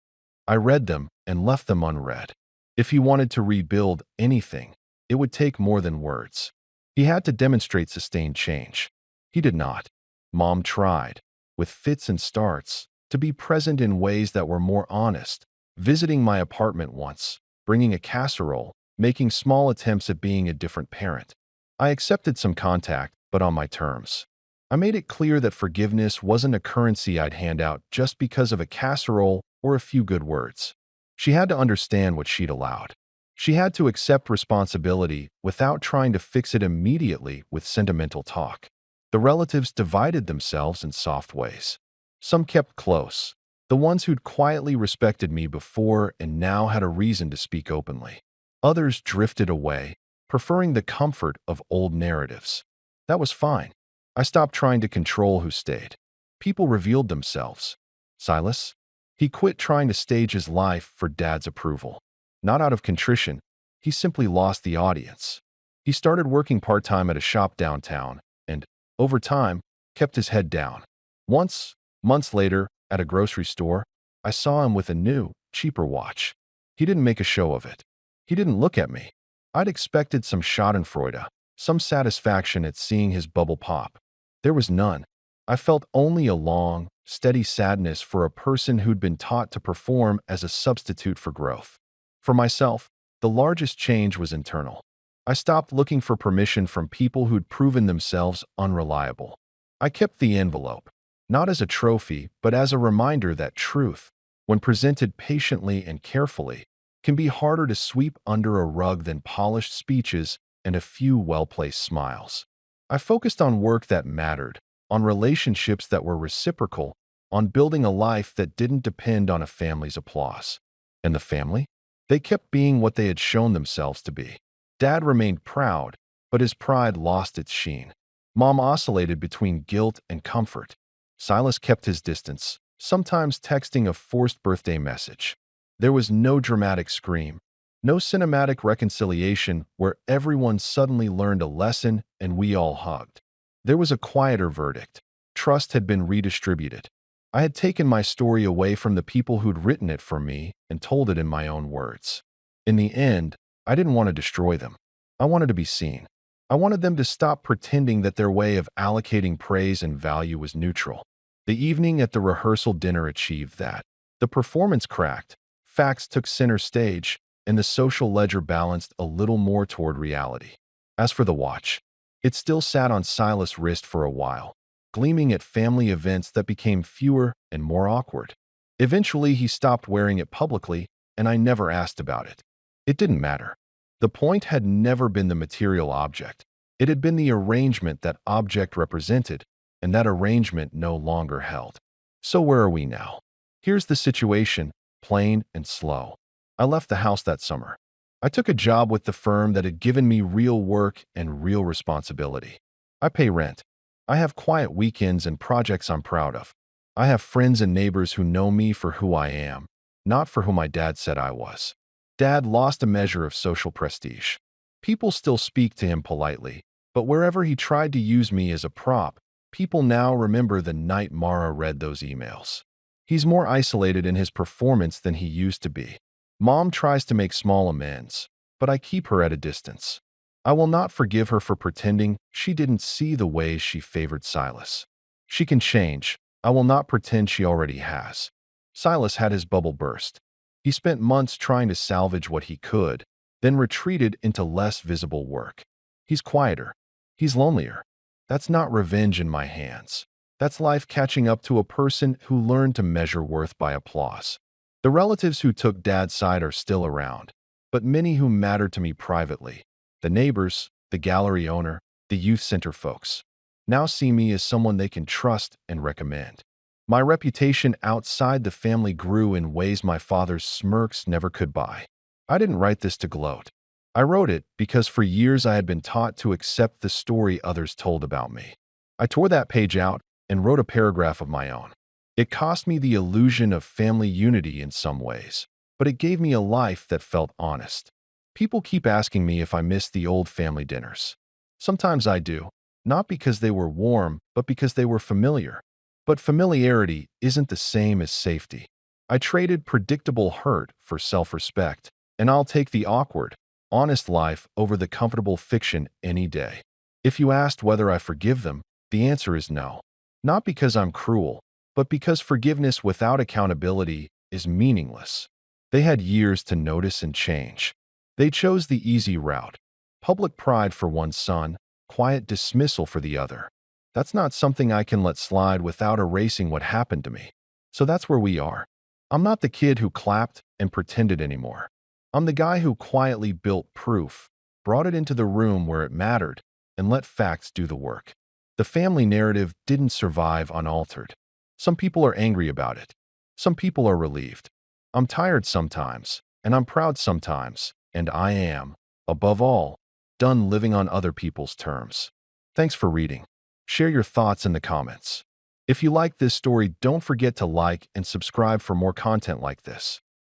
I read them and left them unread. If he wanted to rebuild anything, it would take more than words. He had to demonstrate sustained change. He did not. Mom tried, with fits and starts, to be present in ways that were more honest, visiting my apartment once, bringing a casserole, making small attempts at being a different parent. I accepted some contact, but on my terms. I made it clear that forgiveness wasn't a currency I'd hand out just because of a casserole or a few good words. She had to understand what she'd allowed. She had to accept responsibility without trying to fix it immediately with sentimental talk. The relatives divided themselves in soft ways. Some kept close, the ones who'd quietly respected me before and now had a reason to speak openly. Others drifted away, preferring the comfort of old narratives. That was fine. I stopped trying to control who stayed. People revealed themselves. Silas? He quit trying to stage his life for Dad's approval. Not out of contrition, he simply lost the audience. He started working part-time at a shop downtown and, over time, kept his head down. Once, months later, at a grocery store, I saw him with a new, cheaper watch. He didn't make a show of it. He didn't look at me. I'd expected some schadenfreude, some satisfaction at seeing his bubble pop. There was none. I felt only a long, steady sadness for a person who'd been taught to perform as a substitute for growth. For myself, the largest change was internal. I stopped looking for permission from people who'd proven themselves unreliable. I kept the envelope, not as a trophy, but as a reminder that truth, when presented patiently and carefully, can be harder to sweep under a rug than polished speeches and a few well-placed smiles. I focused on work that mattered, on relationships that were reciprocal, on building a life that didn't depend on a family's applause. And the family? They kept being what they had shown themselves to be. Dad remained proud, but his pride lost its sheen. Mom oscillated between guilt and comfort. Silas kept his distance, sometimes texting a forced birthday message. There was no dramatic scream, no cinematic reconciliation where everyone suddenly learned a lesson and we all hugged. There was a quieter verdict. Trust had been redistributed. I had taken my story away from the people who'd written it for me and told it in my own words. In the end, I didn't want to destroy them. I wanted to be seen. I wanted them to stop pretending that their way of allocating praise and value was neutral. The evening at the rehearsal dinner achieved that. The performance cracked, facts took center stage, and the social ledger balanced a little more toward reality. As for the watch, it still sat on Silas' wrist for a while, gleaming at family events that became fewer and more awkward. Eventually, he stopped wearing it publicly, and I never asked about it. It didn't matter. The point had never been the material object. It had been the arrangement that object represented, and that arrangement no longer held. So where are we now? Here's the situation, plain and slow. I left the house that summer. I took a job with the firm that had given me real work and real responsibility. I pay rent. I have quiet weekends and projects I'm proud of. I have friends and neighbors who know me for who I am, not for who my dad said I was. Dad lost a measure of social prestige. People still speak to him politely, but wherever he tried to use me as a prop, people now remember the night Mara read those emails. He's more isolated in his performance than he used to be. Mom tries to make small amends, but I keep her at a distance. I will not forgive her for pretending she didn't see the ways she favored Silas. She can change. I will not pretend she already has. Silas had his bubble burst. He spent months trying to salvage what he could, then retreated into less visible work. He's quieter. He's lonelier. That's not revenge in my hands. That's life catching up to a person who learned to measure worth by applause. The relatives who took Dad's side are still around, but many who mattered to me privately, the neighbors, the gallery owner, the youth center folks, now see me as someone they can trust and recommend. My reputation outside the family grew in ways my father's smirks never could buy. I didn't write this to gloat. I wrote it because for years I had been taught to accept the story others told about me. I tore that page out and wrote a paragraph of my own. It cost me the illusion of family unity in some ways, but it gave me a life that felt honest. People keep asking me if I miss the old family dinners. Sometimes I do, not because they were warm, but because they were familiar. But familiarity isn't the same as safety. I traded predictable hurt for self-respect, and I'll take the awkward, honest life over the comfortable fiction any day. If you asked whether I forgive them, the answer is no. Not because I'm cruel, but because forgiveness without accountability is meaningless. They had years to notice and change. They chose the easy route. Public pride for one son, quiet dismissal for the other. That's not something I can let slide without erasing what happened to me. So that's where we are. I'm not the kid who clapped and pretended anymore. I'm the guy who quietly built proof, brought it into the room where it mattered, and let facts do the work. The family narrative didn't survive unaltered. Some people are angry about it. Some people are relieved. I'm tired sometimes, and I'm proud sometimes, and I am, above all, done living on other people's terms. Thanks for reading. Share your thoughts in the comments. If you like this story, don't forget to like and subscribe for more content like this.